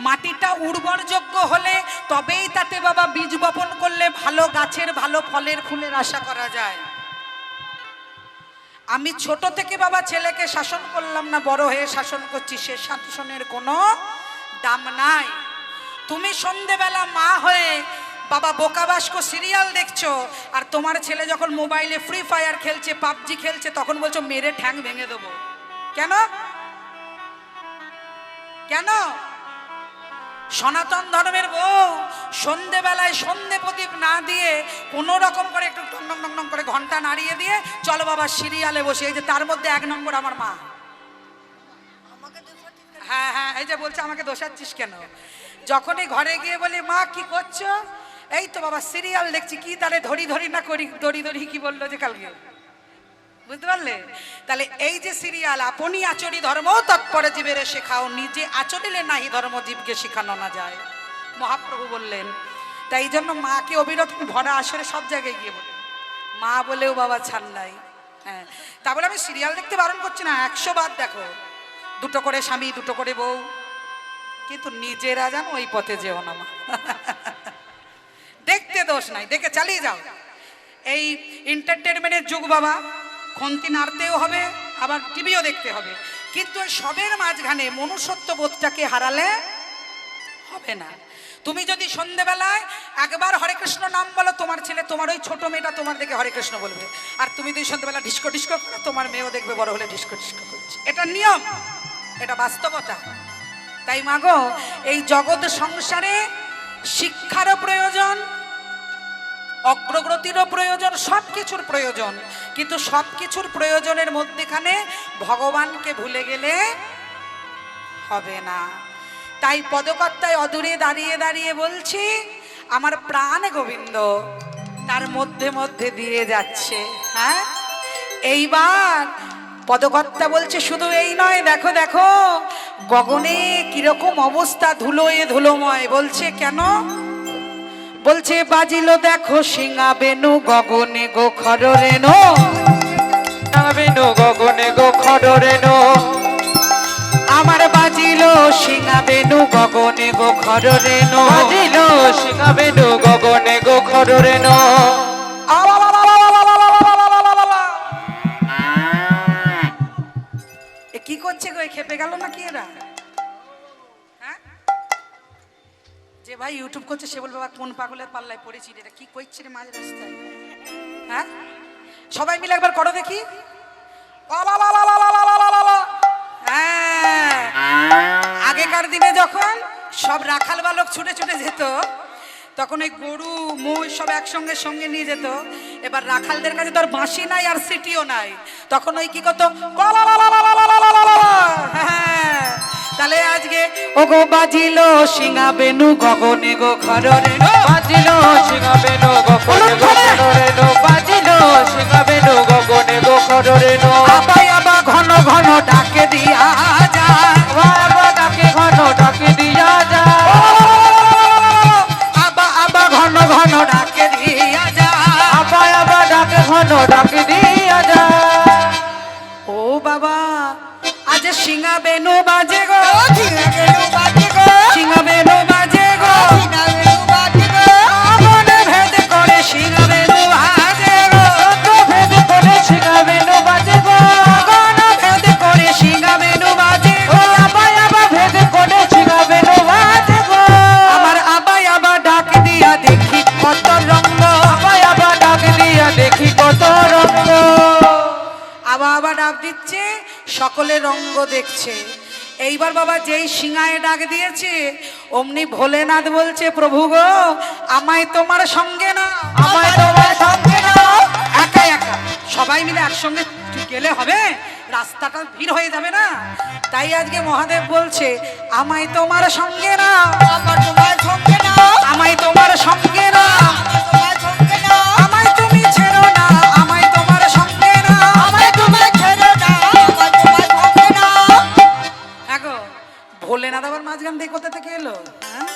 মাটিটা উর্বরযোগ্য হলে তবেই তাতে বাবা বীজ বপন করলে ভালো গাছের ভালো ফলের ফুলের আশা করা যায়। আমি ছোট থেকে বাবা ছেলেকে শাসন করলাম না, বড় হয়ে শাসন করছি, সে শাসনের কোনো দাম নাই। তুমি সন্ধেবেলা মা হয়ে বাবা বোকাবাস্ক সিরিয়াল দেখছো, আর তোমার ছেলে যখন মোবাইলে ফ্রি ফায়ার খেলছে, পাবজি খেলছে, তখন বলছো মেরে ঠ্যাং ভেঙে দেবো। কেন? কেন? সনাতন ধর্মের বউ সন্ধেবেলায় সন্ধে প্রদীপ না দিয়ে কোনো রকম করে একটু টং টং টং করে ঘন্টা নাড়িয়ে দিয়ে চলো বাবা সিরিয়ালে বসে। এই যে তার মধ্যে 1 নম্বর আমার মা। হ্যাঁ হ্যাঁ, এই যে বলছে আমাকে দোষাচ্ছিস কেন? যখনই ঘরে গিয়ে বলি মা কি করছো, এই তো বাবা সিরিয়াল দেখছি। কি তাহলে ধরি ধরি না করি? ধরি ধরি কি বললো যে কালকে, বুঝতে পারলে? তাহলে এই যে সিরিয়াল, আপনি আচরি ধর্ম তৎপরে জীবের শেখাও, নিজে আচরিলে নাহি ধর্ম জীবকে শেখানো না যায়, মহাপ্রভু বললেন। তাই এই জন্য মাকে অবিরত ভরা আসরে সব জায়গায় গিয়ে বলি মা বলেও বাবা ছাড় নাই। হ্যাঁ, তা বলে আমি সিরিয়াল দেখতে বারণ করছি না, 100 বার দেখো, 2টো করে স্বামী 2টো করে বউ, কিন্তু নিজেরা জানো ওই পথে যেও না মা। দেখতে দোষ নাই, দেখে চালিয়ে যাও। এই এন্টারটেনমেন্টের যুগ বাবা, খন্তি নাড়তেও হবে, আবার টিভিও দেখতে হবে, কিন্তু সবের মাঝখানে মনুষ্যত্ব বোধটাকে হারালে হবে না। তুমি যদি সন্ধ্যেবেলায় একবার হরে কৃষ্ণ নাম বলো, তোমার ছেলে, তোমার ওই ছোট মেয়েটা তোমার দেখে হরে কৃষ্ণ বলবে। আর তুমি যদি সন্ধ্যেবেলা ডিস্কো ডিস্কো করো, তোমার মেয়েও দেখবে বড় হলে ডিস্কো ডিস্কো করছে। এটা নিয়ম, এটা বাস্তবতা। তাই মাগো, এই জগৎ সংসারে শিক্ষারও প্রয়োজন, অগ্রগতিরও প্রয়োজন, সব কিছুর প্রয়োজন, কিন্তু সব কিছুর প্রয়োজনের মধ্যেখানে ভগবানকে ভুলে গেলে হবে না। তাই পদকর্তায় অদূরে দাঁড়িয়ে দাঁড়িয়ে বলছি, আমার প্রাণ গোবিন্দ তার মধ্যে মধ্যে দিয়ে যাচ্ছে। হ্যাঁ, এইবার পদকর্তা বলছে শুধু এই নয়, দেখো দেখো গগনে কিরকম অবস্থা, ধুলোয় ধুলোময়। বলছে কেন? বলছে বাজিল দেখো সিঙা বেনু গগনে গো খড়রেনো, বেনু গগনে গো খড়রেনো, আমার বাজিল সিঙা বেনু গগনে গো খড়রেনো, বাজিল সিঙা বেনু গগনে গো খড়রেনো। কি করছে গো? খেপে গেল নাকি এরা? হ্যাঁ, যে ভাই ইউটিউব করছে সে বলবে কোন পাগলের পাল্লায় পড়েছি, এটা কি করছে রে মাঝ রাস্তায়? হ্যাঁ, সবাই মিলে একবার করো দেখি। হ্যাঁ, আগেকার দিনে যখন সব রাখাল বালক ছুটে ছুটে যেত, তখন ওই গরু মোষ সব একসঙ্গে সঙ্গে নিয়ে যেত। এবার রাখালদের কাছে তো আর বাঁশি নাই আর সিটিও নাই, তখন ওই কি করতো, হ্যাঁ। তাহলে আজকে ও গো বাজিল সিঙা বেনু গগনে গো খড়রেনো, বাজিল সিঙা বেনু গগনে গো খড়রেনো, বাজিল সিঙা বেনু গগনে গো খড়রেনো। আবাই আবা ঘন ঘন ডাকে দিয়া যায়, আবা ডাকে ঘন ডাকে দিয়া যায়, আবা আবা ঘন ঘন ডাকে দিয়া যায়, আবা আবা ডাকে ঘন ডাকে দিয়া যায়। দেখছে। এইবার বাবা যেই সিংহায় ডাক দিয়েছে অমনি ভোলেনাথ বলছে, প্রভু গো আমায় তোমার সঙ্গে না, আমায় তোমার সঙ্গে নাও। একা একা সবাই মিলে একসঙ্গে গেলে হবে, রাস্তাটা ভিড় হয়ে যাবে না। তাই আজকে মহাদেব বলছে আমায় তোমার সঙ্গে না, আমার তোমার সঙ্গে নাও। আমায় তোমার সঙ্গে না, তোমার সঙ্গে নাও। আমায় তুমি ছেড়ো না, আমায় তোমার সঙ্গে না। আমায় তোমার ছেড়ো না, আমার তোমার সঙ্গে নাও। আগো ভোলেনাথ আবার মাঝখান দিয়ে কোথা থেকে এলো? হ্যাঁ?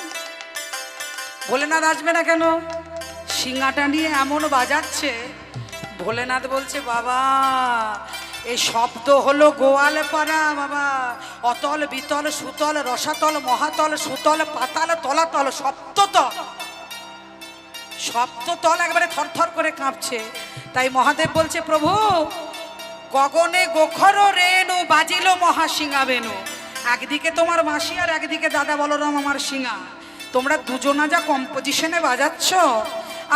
ভোলেনাথ আসবে না কেন? সিংহাটা নিয়ে এমন বাজাচ্ছে, ভোলেনাথ বলছে বাবা এই শব্দ হলো গোয়ালপাড়া বাবা, অতল বিতল সুতল রসাতল মহাতল সুতল পাতাল তলাতল সপ্ততল, সপ্ততল একবারে থরথর করে কাঁপছে। তাই মহাদেব বলছে প্রভু গগনে গোখর রেণু বাজিল মহাসিংহা বেনু, একদিকে তোমার মাসি আর একদিকে দাদা বলরাম আমার সিংহা, তোমরা দুজনা যা কম্পোজিশনে বাজাচ্ছ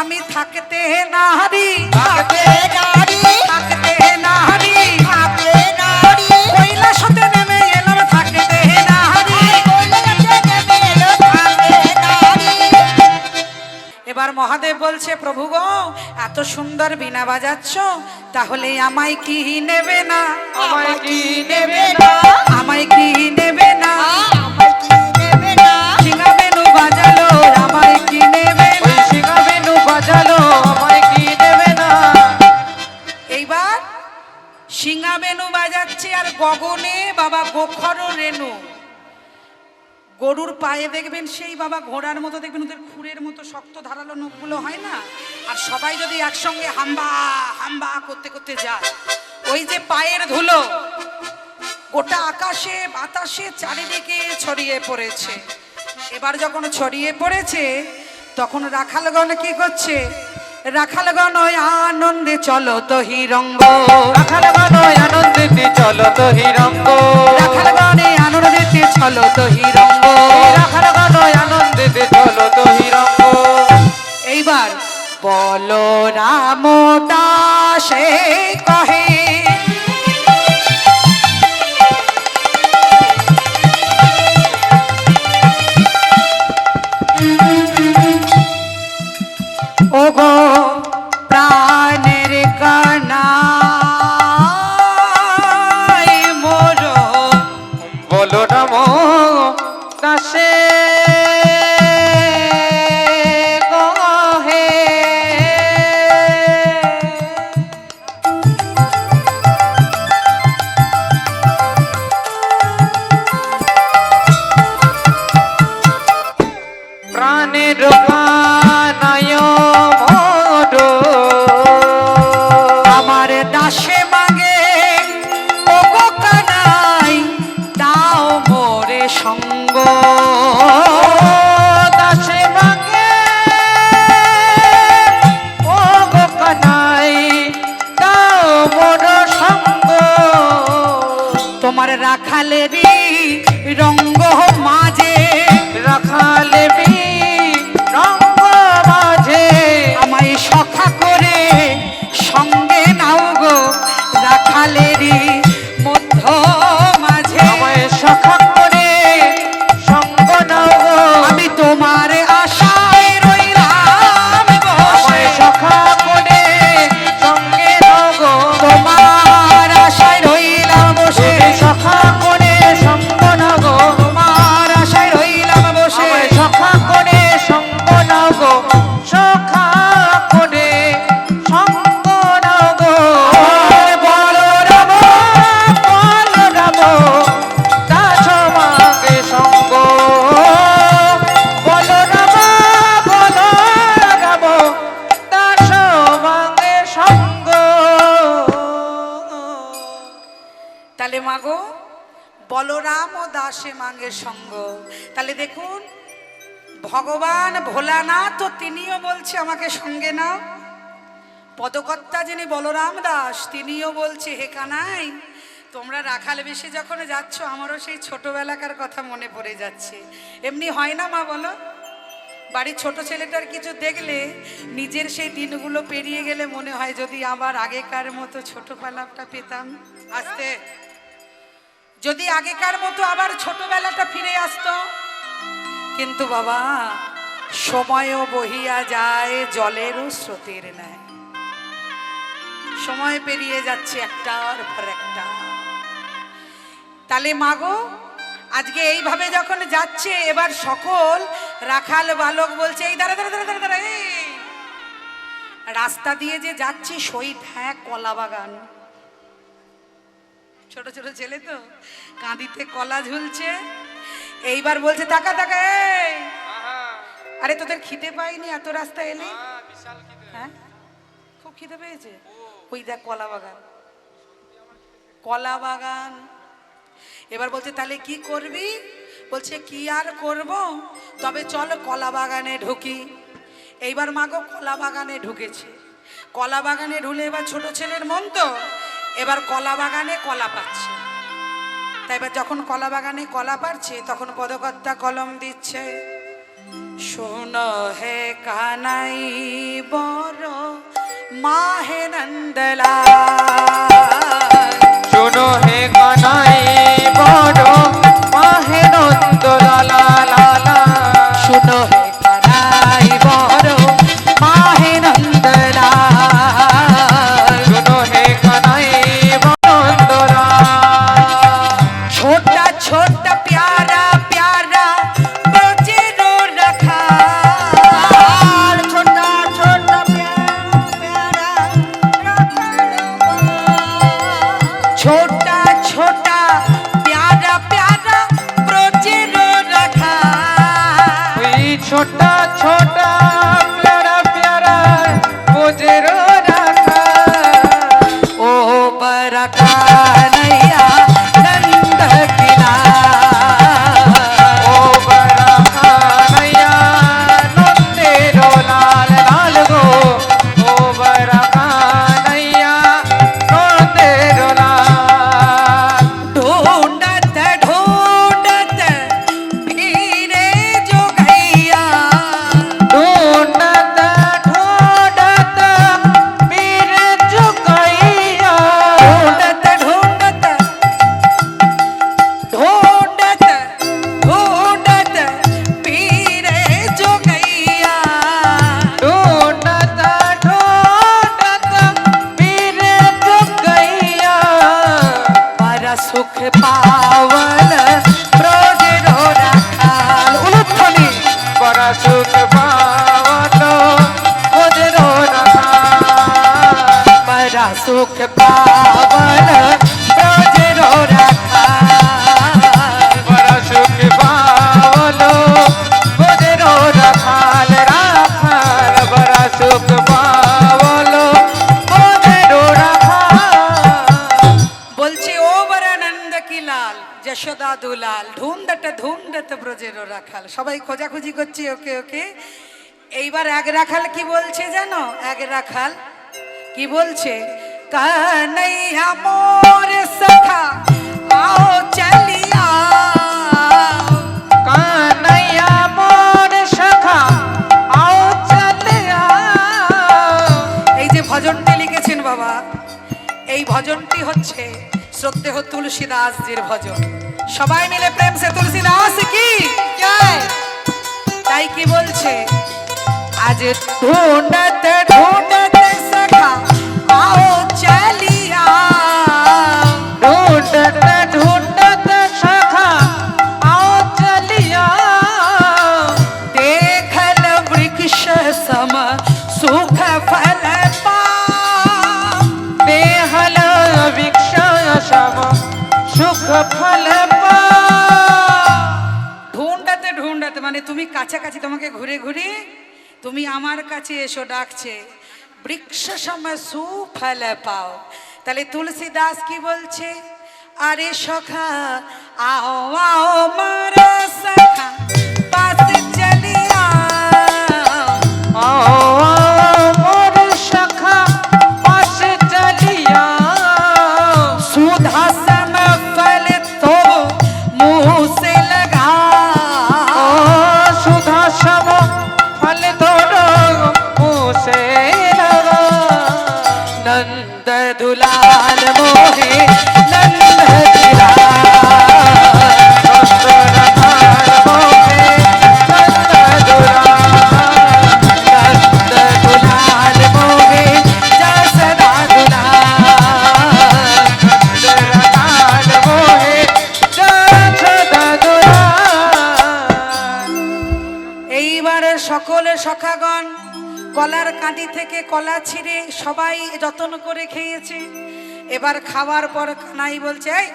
আমি থাকতে না হারি, থাকতে নারী, থাকতে না হারি, থাকতে নারী। কৈলাসতে নেমে এলাম থাকতে না হারি। কৈলাসে নেমে এলো থাকতে নারী। এবার মহাদেব বলছে প্রভু গো এত সুন্দর বীণা বাজাচ্ছ তাহলে আমায় কি নেবে না, আমায় কি নেবে না? আমায় কি নেবে না? আমায় কি নেবে না? সিংহা বেনু বাজালো আমায় কি নেবে না? ওই সিংহা বেনু বাজালো আমায় কি নেবে না? এইবার সিংহা বেনু বাজাচ্ছে আর গগনে বাবা গোখর রেণু, গরুর পায়ে দেখবেন সেই বাবা ঘোড়ার মতো দেখবেন ওদের খুরের মতো শক্ত ধারালো নখগুলো হয় না, আর সবাই যদি একসঙ্গে হাম্বা হাম্বা করতে করতে যায় ওই যে পায়ের ধুলো গোটা আকাশে বাতাসে চারিদিকে ছড়িয়ে পড়েছে। এবার যখন ছড়িয়ে পড়েছে তখন রাখালগণ কি করছে, রাখালগণ ওই আনন্দে চলো তো হিরঙ্গ, রাখালগণ আনন্দিতে চলো তো হিরঙ্গ, রাখালগণে আনন্দেতে চলো তো হিরঙ্গ। রাখালগণ আনন্দিতে চলো তো হিরঙ্গ। এইবার বলো রাম দাসে কহে ওগো প্রাণের কানাই মোর, বলো রাম দাসে কহে, প্রাণের কানায় মোর, আমার দাসে মাগে ওগো কানাই দাও মোরে সঙ্গ, দাসে মাগে ও গো কানাই দাও মোর সঙ্গ, তোমার রাখালেরই রঙ্গ মাঝে রাখালে বি রঙ্গ মাঝে, আমায় সখা করে সঙ্গে নাও গো রাখালেরই মধ্য মাঝে, আমায় সখা করে সঙ্গ নাও গো, আমি তোমার আশায় রইলাম আমায় বসে, সখা করে সঙ্গে নাও গো, তোমার আশায় রইলাম বসে, তুমি সখা করে সঙ্গ নাও গো, তোমার আশায় রইলাম বসে। আমায় সখা করে সঙ্গ নাও গো, সখা করে সঙ্গ নাও গো। বলো রাম বলো রাম দাস মাগে সঙ্গ, বলো রাম দাস মাগে সঙ্গ। তাহলে মাগো বলরাম ও দাসে মাঙ্গে সঙ্গ, তাহলে দেখুন ভগবান ভোলানাথ তো তিনিও বলছে আমাকে সঙ্গে নাও, পদকর্তা যিনি বলরাম দাস তিনিও বলছে হে কানাই তোমরা রাখাল বেশে যখন যাচ্ছ আমারও সেই ছোটবেলাকার কথা মনে পড়ে যাচ্ছে। এমনি হয় না মা বলো, বাড়ির ছোট ছেলেটার কিছু দেখলে নিজের সেই দিনগুলো পেরিয়ে গেলে মনে হয় যদি আবার আগেকার মতো ছোট পালাপটা পেতাম। আসতে যদি আগেকার মতো আবার ছোটবেলাটা ফিরে আসতো। কিন্তু বাবা, সময়ও বহিয়া যায় জলেরও স্রোতের ন্যায়। সময় পেরিয়ে যাচ্ছে একটার পর একটা। তাহলে মাগো, আজকে এইভাবে যখন যাচ্ছে, এবার সকল রাখাল বালক বলছে, এই দাঁড়া দাঁড়া দাঁড়া দাঁড়া দাঁড়া, এই রাস্তা দিয়ে যে যাচ্ছি শহীদ, হ্যাঁ কলা বাগান। ছোট ছোট ছেলে তো, কাঁদিতে কলা ঝুলছে। এইবার বলছে, তাকা তাকা, এই আরে তোদের খিদে পাইনি এত রাস্তা এলি? হ্যাঁ খুব খিদে পেয়েছে। ওই দেখ কলা বাগান, কলা বাগান। এবার বলছে, তাহলে কি করবি? বলছে, কি আর করব, তবে চল কলা বাগানে ঢুকি। এইবার মাগো কলা বাগানে ঢুকেছে। কলা বাগানে ঢুলে এবার ছোট ছেলের মন তো, এবার কলা বাগানে কলা পাচ্ছে। তাই এবার যখন কলা বাগানে কলা পাচ্ছে, তখন পদকর্তা কলম দিচ্ছে, শোনো হে কানাই বড় মাহে নন্দলাল, শোনো হে কানাই বড় মাহে নন্দলাল, শোনো হে কানাই বড় মাহে নন্দলাল, শোনো হে কানাই নন্দলাল। ছোটা ছোটা প্যারা প্যারা ব্রজেরো রাখাল, ছোটা ছোটা প্যারা প্যারা ছোটা ছোটা প্যারা প্যারা ব্রজেরো রাখাল, ওই ছোটা ছোটা প্যারা প্যারা বোঝেরো রাখা, ও বড় কানैया नंद किलाल, ও বড় কানাইয়া নন্দেরো লাল লাল গো, ও বড় কানাইয়া নন্দেরো লাল। ढूंढत ढूंढत फिरे जोगैया, ढूंढत ढूंढत मेरे जुगैया, ढूंढत ढूंढत ढूंढत ढूंढत फिरे जोगैया, ढूंढत ढूंढत मेरे जुगैया, बड़ा सुख पावन ब्रजेरो राखाल, उलुध्वनि बड़ा सुख पावलो বোঝেরো রাখা, बड़ा सुख पावन ब्रजेरो राखाल, बड़ा सुख पावलो বোঝেরো রাখাল রাখাল, बड़ा सुख पावलो বোঝেরো রাখাল। বলছে, ও বরানন্দ কি লাল যশোদা দুলাল, ঢুंढत ঢুंढत ব্রজেরো রাখাল। সবাই খোঁজাখুঁজি করছে, ওকে ওকে। এইবার এক রাখাল কি বলছে জানো? এক রাখাল কি বলছে? কানাইয়া মোর সখা आओ चलिया, কানাইয়া মোর সখা আও চলিয়া। এই যে ভজনটি লিখেছেন বাবা, এই ভজনটি হচ্ছে শ্রদ্ধেয় তুলসীদাসজির ভজন। সবাই মিলে প্রেম সে তুলসীদাস কি জয়। তাই কি বলছে? আজ ढूंढत ढूंढत सखा आओ चलिया, ढूंढत ढूंढत सखा आओ चलिया, देखल वृक्ष सम सुख फल पाओ, देहल वृक्ष सम सुख फल पा। ঢুंढत ঢুंढत মানে তুমি কাছাকাছি, তোমাকে ঘুরে ঘুরে তুমি আমার কাছে এসো ডাকছে, বৃক্ষ সম সুফল পাও। তাহলে তুলসীদাস কি বলছে? আরে সখা आओ आओ मारा सखा पास चलिया, आओ आओ मोर सखा पास चलिया, सुधा सम फल तो मुंह से लगा, ओ सुधा सम फल तोड़ो मुँह से लगा, नंद दुलाल मोहे नंद दुलाल, সকল সখাগণ কলার কাঁদি থেকে কলা ছিঁড়ে সবাই যত্ন করে খেয়েছে। এবার খাওয়ার পর কানাই বলছে, এই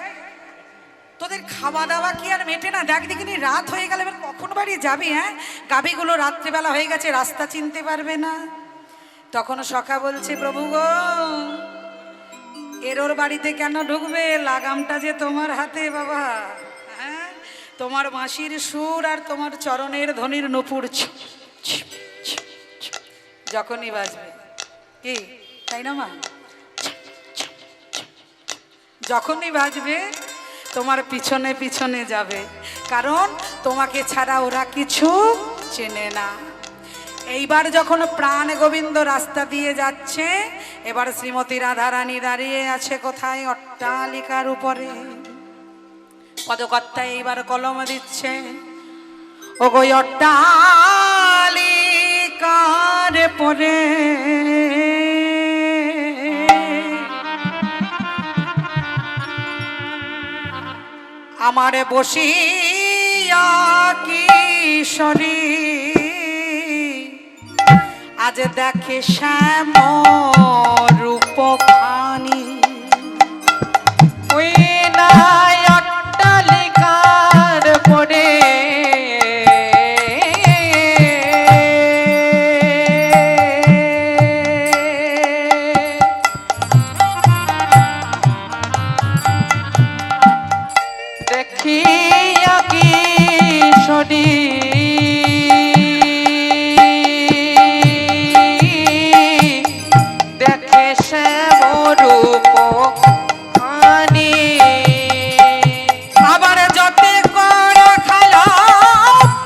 তোদের খাওয়া দাওয়া কি আর মেটে না? দেখ দেখিনি রাত হয়ে গেল, এবার কখন বাড়ি যাবি? হ্যাঁ, গাভীগুলো রাত্রিবেলা হয়ে গেছে, রাস্তা চিনতে পারবে না। তখন সখা বলছে, প্রভু গো, এর বাড়িতে কেন ঢুকবে? লাগামটা যে তোমার হাতে বাবা। হ্যাঁ, তোমার বাঁশির সুর আর তোমার চরণের ধ্বনির নূপুর যখনই বাজবে, কি তাই না মা? যখনই বাজবে তোমার পিছনে পিছনে যাবে, কারণ তোমাকে ছাড়া ওরা কিছু চেনে না। এইবার যখন প্রাণ গোবিন্দ রাস্তা দিয়ে যাচ্ছে, এবার শ্রীমতী রাধারানী দাঁড়িয়ে আছে কোথায়? অট্টালিকার উপরে। পদকর্তা এইবার কলম দিচ্ছে, ও গো অট্টালিকার পরে আমারে বসিয়া কিশোরী আজ দেখে শ্যাম রূপখানি। ওই নাই অট্টালিকার পরে দেখিয়া কিশোরী দেখে শ্যাম রূপখানি। আবার যতে কর খালো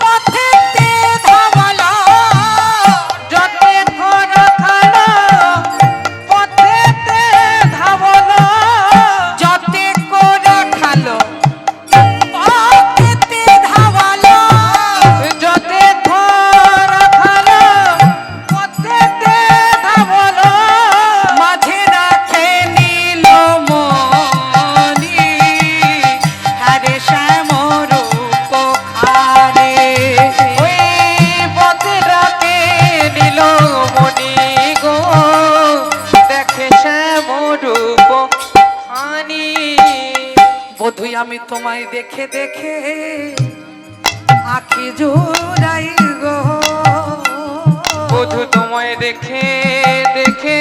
পথেতে ধাবলো, যতে ঘর খালো পথেতে ধাবলো, যতে কর খালো পথেতে ধাবলো, যতে ঘর খালো পথেতে ধাবলো, মাঝে রাখে নীল মণি হারে শ্যাম রূপ খারে। ওই পথে রাখে নীল মণি গো দেখে শ্যাম রূপখানি। বধুই আমি তোমায় দেখে দেখে আঁখি জোড়াই গো, বধূ তোমায় দেখে দেখে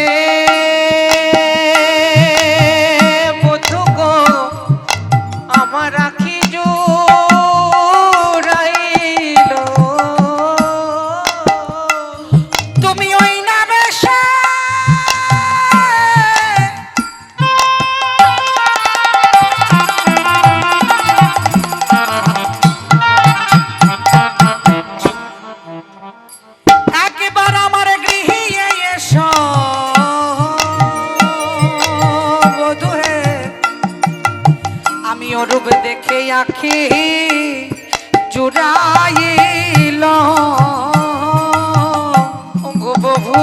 বধূ গো আমার আখি জোড়াইল। তুমি ওই না বেশে একবার আমার গৃহে এসো বধূ হে, আমি অরূপ দেখে আঁখি জুড়াইল। গো বভু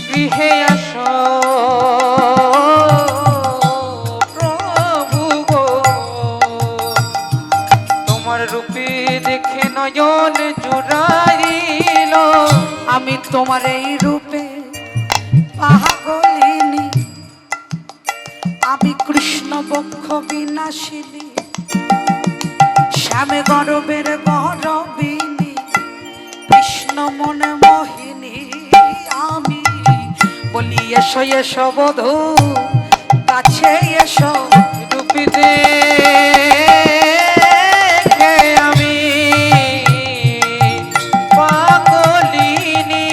গৃহে আসো প্রভু গো, তোমার রূপে দেখে নয়ন জুড়াইল। আমি তোমার এই রূপে পাগলিনী, আমি কৃষ্ণ বক্ষ বিনাশিনী, শ্যামে গরবের গরবিনী, কৃষ্ণ মনে মোহিনী। আমি বলি এসো এসো বধূ কাছে এসো, রূপে দেখে আমি পাগলিনী।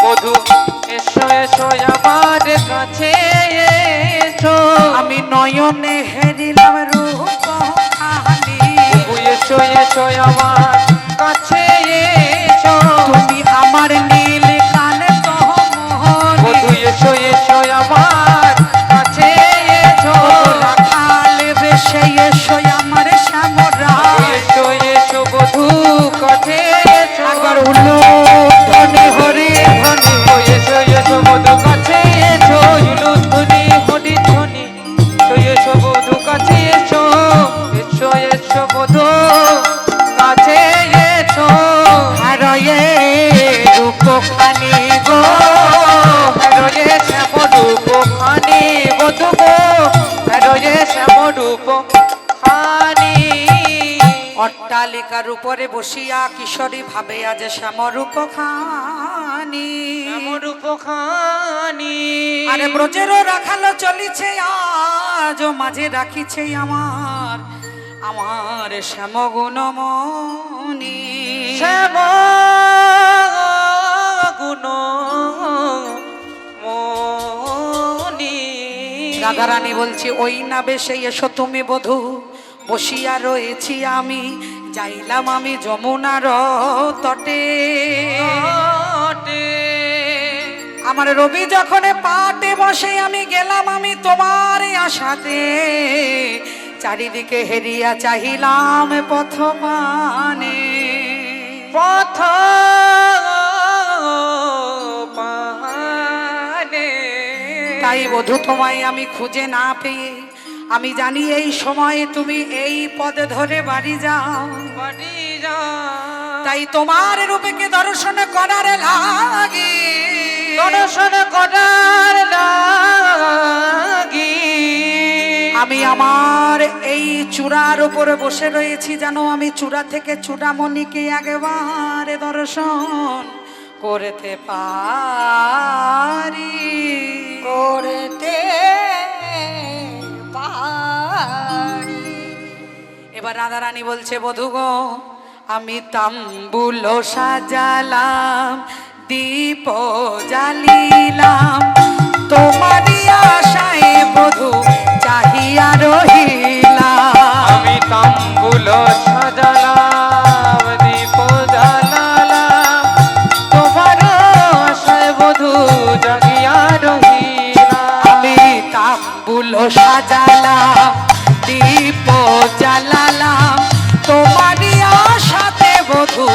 বধূ এসো এসো আমার কাছে এসো, আমি নয়নে হেরিলাম রূপ কাহানি। এসো এসো আমার কাছে এসো, তুমি আমার নীল কানে মোহনী, বধূ এসো এসো আমার কাছে এসো, রাখাল বেশে এসো আমার শ্যামরা শ্যামরূপ খানি অট্টালিকার উপরে বসিয়া কিশোরী ভাবে আজ শ্যামরূপ খানি শ্যামরূপ খানি আরে ব্রজেরও রাখালো চলিছে আজ মাঝে রাখিছে আমার আমার শ্যামগুণমণি শ্যাম গুণ মনি রাধারানী বলছি ওই না বেশে এসো তুমি বধূ বসিয়া রয়েছি আমি যাইলাম আমি যমুনার তটে আমার রবি যখন পাটে বসে আমি গেলাম আমি তোমার আশাতে চারিদিকে হেরিয়া চাহিলাম পথ পানে পথ পানে তাই বধূ তোমায় আমি খুঁজে না পেয়ে আমি জানি এই সময়ে তুমি এই পদে ধরে বাড়ি যাও বাড়ি যা তাই তোমার রূপকে দর্শন করার লাগে দর্শন করার লাগি আমি আমার এই চূড়ার উপরে বসে রয়েছি জানো আমি চূড়া থেকে চূড়ামণিকে একবারে দর্শন করতে পারি করতে পারি এবার রাধারানী বলছে বধূ গো আমি তাম্বুল সাজালাম দীপ জ্বালিলাম তোমারই আশায় বধূ চাহিয়া রহিলাম আমি তাম্বুল সাজালাম দীপ জ্বালালাম তোমার আশায় বধূ জাগিয়া রহিলাম আমি তাম্বুল সাজালাম দীপ জ্বালালাম তোমারই আশাতে বধূ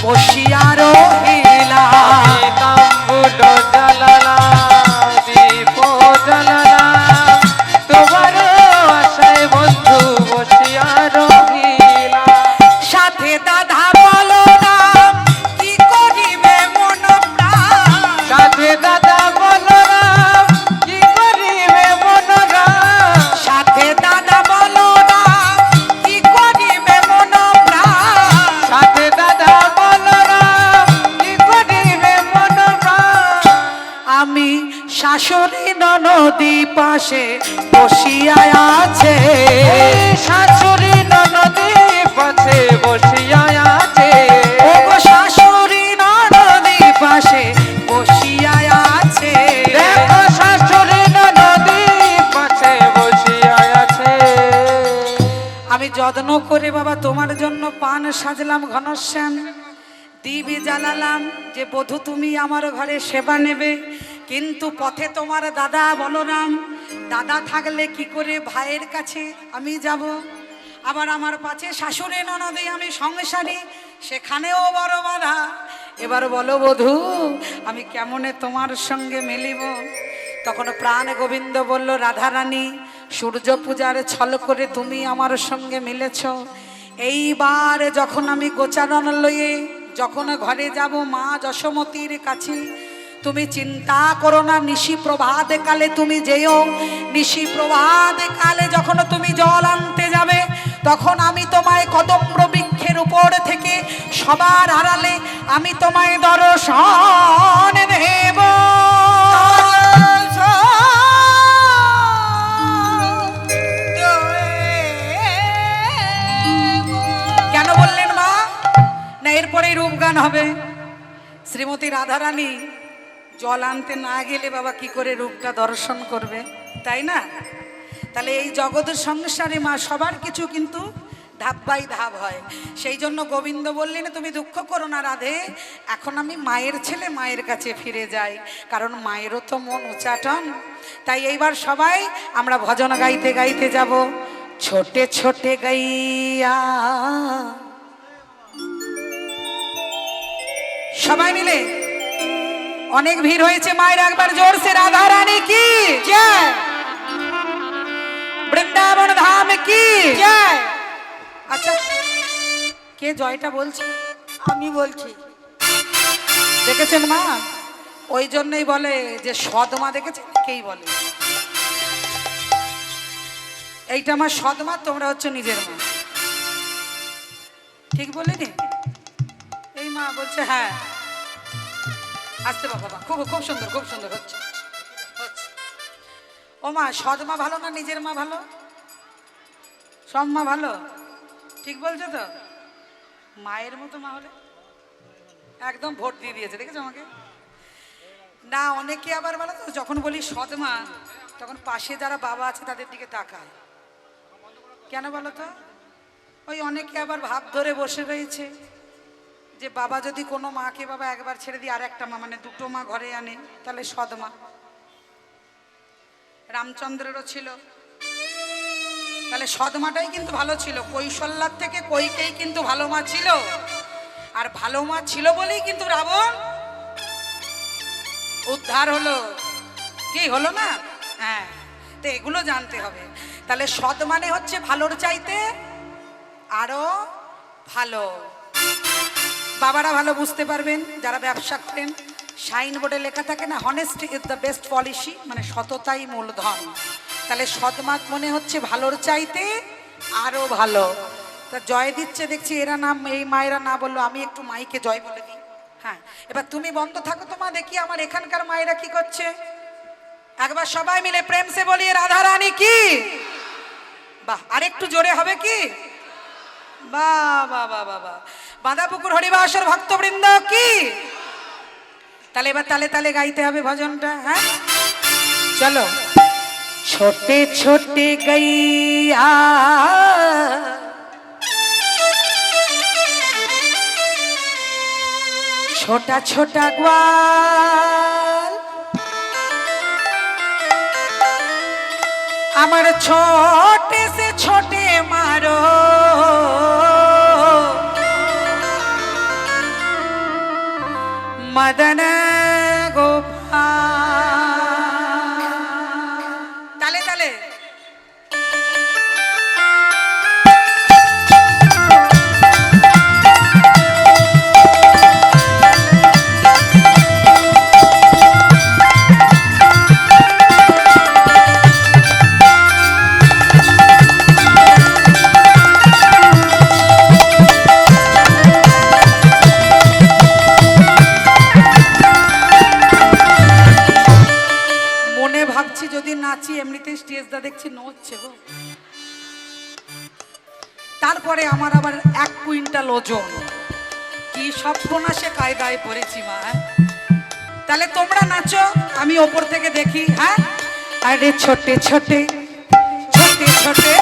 বসিয়া রহিলাম আমি তাম্বুল জ্বালালাম দীপ জ্বালালাম তোমার আশায় বন্ধু বসিয়া রহিলাম সাথে দাদা বলো না কি করিবে মন প্রাণ সাথে দাদা বলরাম কি করিবে মনরাম সাথে দাদা বলো না কি করিবে মন প্রাণ সাথে দাদা বলরাম কি করিবে মনরাম আমি শাশুড়ি ননদী পাশে বসিয়া আছে শাশুড়ি ননদী পাশে বসিয়া আছে ও গো শাশুড়ি ননদী পাশে বসিয়া আছে দেখো শাশুড়ি ননদী পাশে বসিয়া আছে আমি যত্ন করে বাবা তোমার জন্য পান সাজলাম ঘনশ্যাম দিবি জ্বালালাম যে বধূ তুমি আমার ঘরে সেবা নেবে কিন্তু পথে তোমার দাদা বলরাম দাদা থাকলে কি করে ভাইয়ের কাছে আমি যাব আবার আমার পাশে শাশুড়ি ননদে আমি সংসারী সেখানেও বড় বাধা এবার বলো বধূ আমি কেমনে তোমার সঙ্গে মিলিব তখন প্রাণ গোবিন্দ বলল রাধারানী সূর্য পূজার ছল করে তুমি আমার সঙ্গে মিলেছ এইবার যখন আমি গোচারণ লয়ে যখন ঘরে যাব মা যশোমতীর কাছে তুমি চিন্তা করো না নিশি প্রভাত কালে তুমি যেও নিশি প্রভাত কালে যখন তুমি জল আনতে যাবে তখন আমি তোমায় কদম্ব বৃক্ষের উপর থেকে সবার আড়ালে আমি তোমায় দর্শন দেব কেন বললেন মা না এরপরেই রূপগান হবে শ্রীমতী রাধারানী জল আনতে না গেলে বাবা কি করে রূপটা দর্শন করবে তাই না তাহলে এই জগতের সংসারে মা সবার কিছু কিন্তু ধাপ বাই ধাপ হয় সেই জন্য গোবিন্দ বললেন তুমি দুঃখ করো না রাধে এখন আমি মায়ের ছেলে মায়ের কাছে ফিরে যাই কারণ মায়েরও তো মন উচাটন তাই এইবার সবাই আমরা ভজন গাইতে গাইতে যাব ছোটে ছোটে গাইয়া সবাই মিলে অনেক ভিড় হয়েছে মায়ের একবার জোরসে রাধা রানী কি জয় বৃন্দাবন ধাম কি জয় আচ্ছা কে জয়টা বলছে আমি বলছি দেখেছেন মা ওই জন্যই বলে যে সদমা দেখেছেন কেই বলে এইটা আমার সৎমা, তোমরা হচ্ছে নিজের মা। ঠিক বলিনি? এই মা বলছে হ্যাঁ। আসতে বাবা, খুব খুব সুন্দর, খুব সুন্দর হচ্ছে হচ্ছে। ও মা, সৎমা ভালো না নিজের মা ভালো? সব মা ভালো, ঠিক বলছো তো? মায়ের মতো মা হলে একদম ভোট দিয়ে দিয়েছে, দেখেছো আমাকে? না, অনেকে আবার বলো তো, যখন বলি সৎমা তখন পাশে যারা বাবা আছে তাদের দিকে তাকায়। কেন বলো তো? ওই অনেকে আবার ভাব ধরে বসে রয়েছে যে বাবা যদি কোনো মাকে বাবা একবার ছেড়ে দিয়ে আর একটা মা, মানে দুটো মা ঘরে আনে, তাহলে সৎমা। রামচন্দ্রেরও ছিল, তাহলে সৎমাটাই কিন্তু ভালো ছিল। কৈশল্যার থেকে কৈকেয়ী কিন্তু ভালো মা ছিল, আর ভালো মা ছিল বলেই কিন্তু রাবণ উদ্ধার হলো। কি হলো না? হ্যাঁ, তো এগুলো জানতে হবে। তাহলে সৎ মানে হচ্ছে ভালোর চাইতে আরো ভালো। বাবারা ভালো বুঝতে পারবেন, যারা ব্যবসা করেন, সাইনবোর্ডে লেখা থাকে না, honesty is the best policy, মানে সততাই মূলধন। তাহলে সৎমাত মনে হচ্ছে ভালোর চাইতে আরো ভালো। তা জয় দিচ্ছে দেখছি, এরা নাম এই মায়েরা না বললো, আমি একটু মাইকে জয় বলে দিই। হ্যাঁ, এবার তুমি বন্ধ থাকো তো মা, দেখি আমার এখানকার মায়েরা কি করছে। একবার সবাই মিলে প্রেম সে বলি রাধা রানী কি। বাহ, আরেকটু জোরে হবে কি? বাহ বাহ বাহ বাহ বাহ। বাঁধাপুকুর হরিবাসর ভক্তবৃন্দ কি। তাহলে এবার তালে তালে গাইতে হবে ভজনটা। হ্যাঁ, চলো। ছোটে ছোটে গাইয়া छोटा छोटा ग्वाल अमर छोटे से छोटे मारो मदन गोपाल। ताले ताले। নাচি এমনিতেই স্টেজটা দেখছি নড়ছে গো। তারপরে আমার আবার 1 কুইন্টাল ওজন, কি সর্বনাশে কায়দায় পড়েছি মা। তাহলে তোমরা নাচো, আমি ওপর থেকে দেখি। হ্যাঁ, আরে ছোটে ছোটে ছোটে ছোটে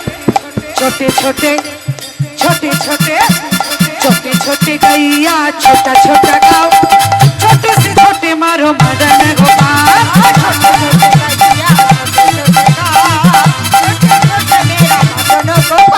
ছোটে ছোটে ছোটে ছোটে ছোটে ছোটে গাইয়া ছোটা ছোটা गाओ छोटे से छोटे मारो मदन गोपाल। छोटे छोटे गाइया छोटे छोटे गाओ छोटे छोटे मेरा मदन गोपाल।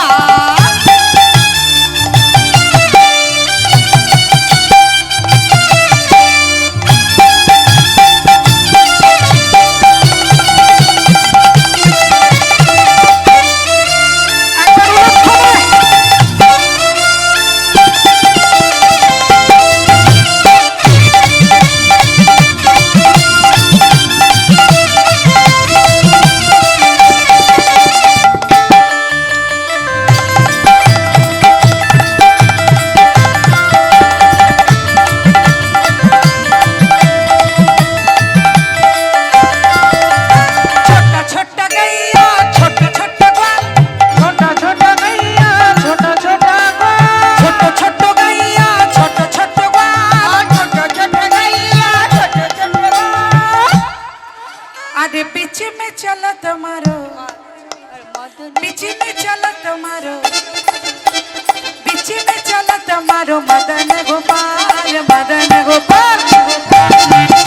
मदन गोपाल मदन गोपाल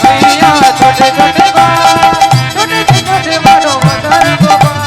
भैया छोटे छोटे छोटे छोटे मारो मदन गोपाल।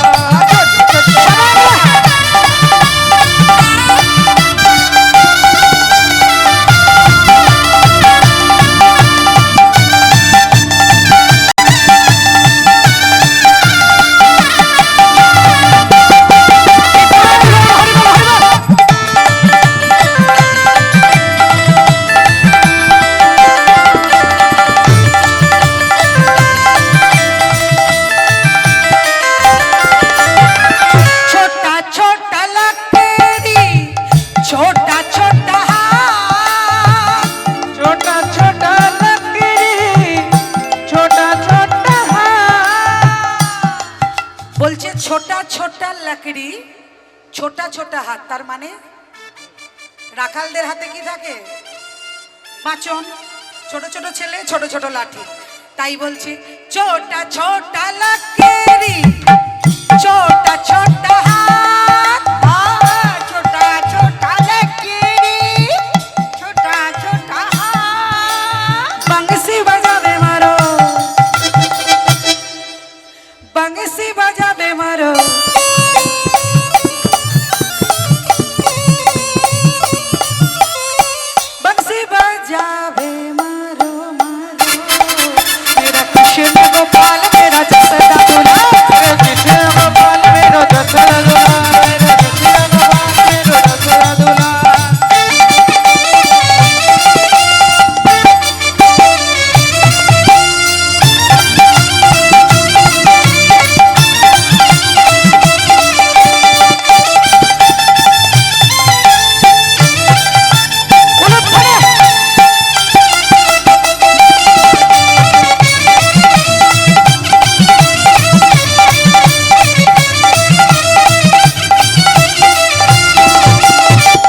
ছোটা ছোটা হাত, তার মানে রাখালদের হাতে কি থাকে? পাঁচন। ছোট ছোট ছেলে, ছোট ছোট লাঠি। তাই বলছি ছোটা ছোটা লাকেরি ছোটা ছোটা হাত, ছোটা ছোটা লাকেরি ছোটা ছোটা হাত। বাংশি বাজাবে মারো, বাংশি বাজাবে মারো, बंसी बजावे मारो मारो, मेरा कृष्ण गोपाल मेरा जसदा दूल्हा, मेरे कृष्ण गोपाल मेरो दशरथ दुल्हा, मेरे कृष्ण गोपाल मेरो दशरथ दुल्हा।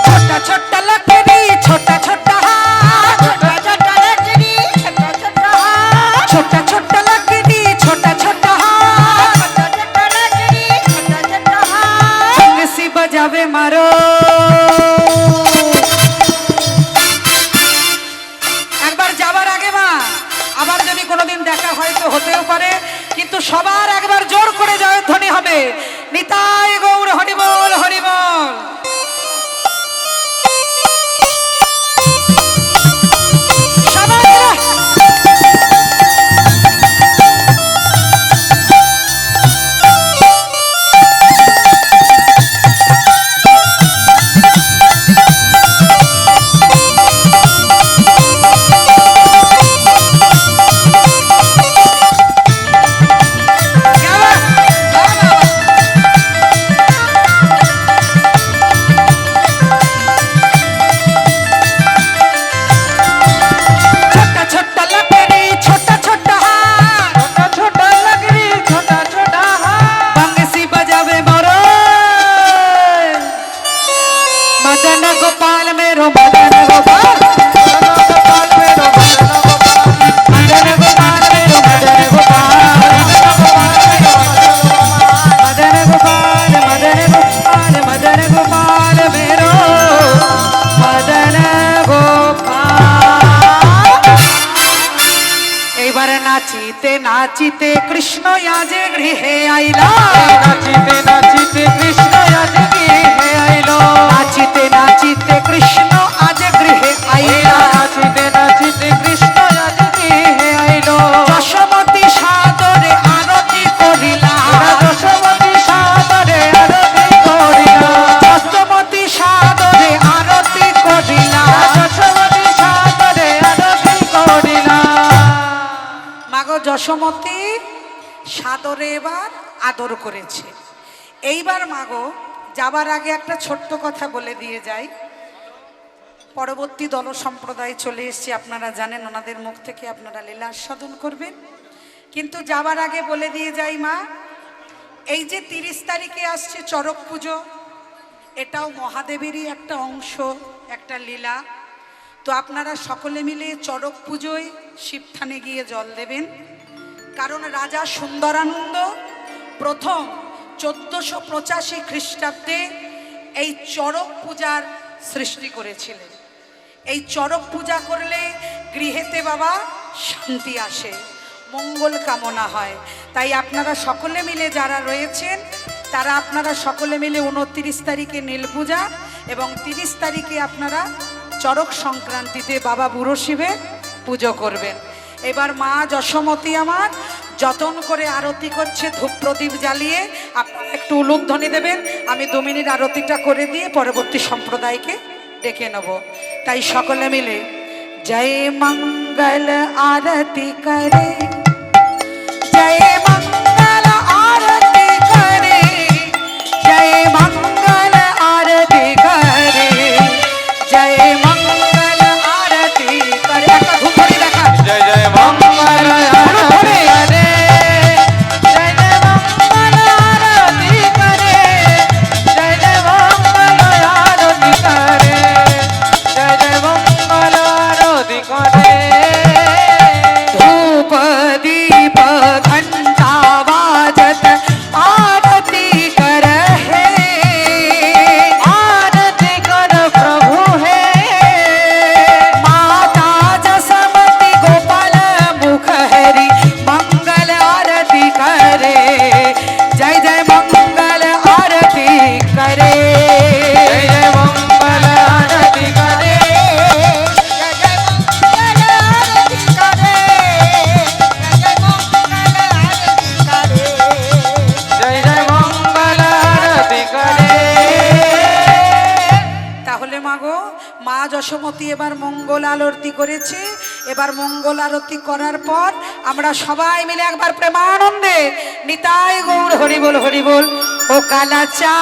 छोटा छोटा लकड़ी छोटा छोटा हाथ, ছোটা ছোটা লাকেরি ছোটা ছোটা হাত। छोटा छोटा लकड़ी छोटा छोटा हाथ, ছোটা ছোটা লাকেরি ছোটা ছোটা হাত। बंसी बजावे मारो। একবার যাবার আগে মা, আবার যদি কোনোদিন দেখা হয় তো হতেও পারে, কিন্তু সবার একবার জোর করে জয়ধ্বনি হবে, নিতাই গৌর হরিবল হরিবল। সবাই छोटा छोटा लकड़ी छोटा छोटा हाथ, छोटा छोटा लकड़ी छोटा छोटा हाथ, बंसी बजावे मारो, मदन गोपाल मेरो मदन गोपाल, गोपाल मेरो मदन गोपाल, मदन गोपाल मेरो मदन गोपाल, मदन गोपाल मदन गोपाल मदन गोपाल मेरो मदन गोपाल। এইবারে নাচিতে নাচিতে কৃষ্ণ আজে গৃহে আইলা, নাচিতে নাচিতে কৃষ্ণ আজ গৃহে আইলো, নাচিতে নাচিতে কৃষ্ণ আজ গৃহে আইলা, নাচিতে নাচিতে কৃষ্ণ আজ গৃহে আইলো। যশোমতী সাদরে আরতি করিলা, যশোমতী সাদরে আরতি করিলা, যশোমতী সাদরে আরতি করিলা। যশোমতী সাদরে আরতি করিলা। মাগো যশোমতী সাদরে এবার আদর করেছে। এইবার মাগো যাবার আগে একটা ছোট্ট কথা বলে দিয়ে যাই। পরবর্তী দল সম্প্রদায় চলে এসেছে, আপনারা জানেন, ওনাদের মুখ থেকে আপনারা লীলা আস্বাদন করবেন। কিন্তু যাবার আগে বলে দিয়ে যাই মা, এই যে 30 তারিখে আসছে চড়ক পুজো, এটাও মহাদেবেরই একটা অংশ, একটা লীলা। তো আপনারা সকলে মিলে চড়ক পুজোয় শিবথানে গিয়ে জল দেবেন, কারণ রাজা সুন্দরানন্দ প্রথম 1485 খ্রিস্টাব্দে এই চড়ক পূজার সৃষ্টি করেছিলেন। এই চড়ক পূজা করলে গৃহেতে বাবা শান্তি আসে, মঙ্গল কামনা হয়। তাই আপনারা সকলে মিলে যারা রয়েছেন তারা আপনারা সকলে মিলে 29 তারিখে নীল পূজা এবং 30 তারিখে আপনারা চড়ক সংক্রান্তিতে বাবা বুড়ো শিবের পুজো করবেন। এবার মা যশোমতী আমার যতন করে আরতি করছে ধূপ প্রদীপ জ্বালিয়ে, আপনারা একটু উলুধ্বনি দেবেন। আমি 2 মিনিট আরতিটা করে দিয়ে পরবর্তী সম্প্রদায়কে ডেকে নেব। তাই সকলে মিলে জয় মঙ্গল আরতি করে, জয় মঙ্গল আরতি করে, জয় মঙ্গল আরতি করে, জয় মঙ্গল আরতি করে। একটা ধূপধনি দেখা। জয় জয় মঙ্গল আরতি করে, জয় জয় মঙ্গল আরতি করে, জয় জয় যশোমতী এবার মঙ্গল আরতি করেছে। এবার মঙ্গল আরতি করার পর আমরা সবাই মিলে একবার প্রেমানন্দে নিতাই গৌর হরি বল ও কালাচা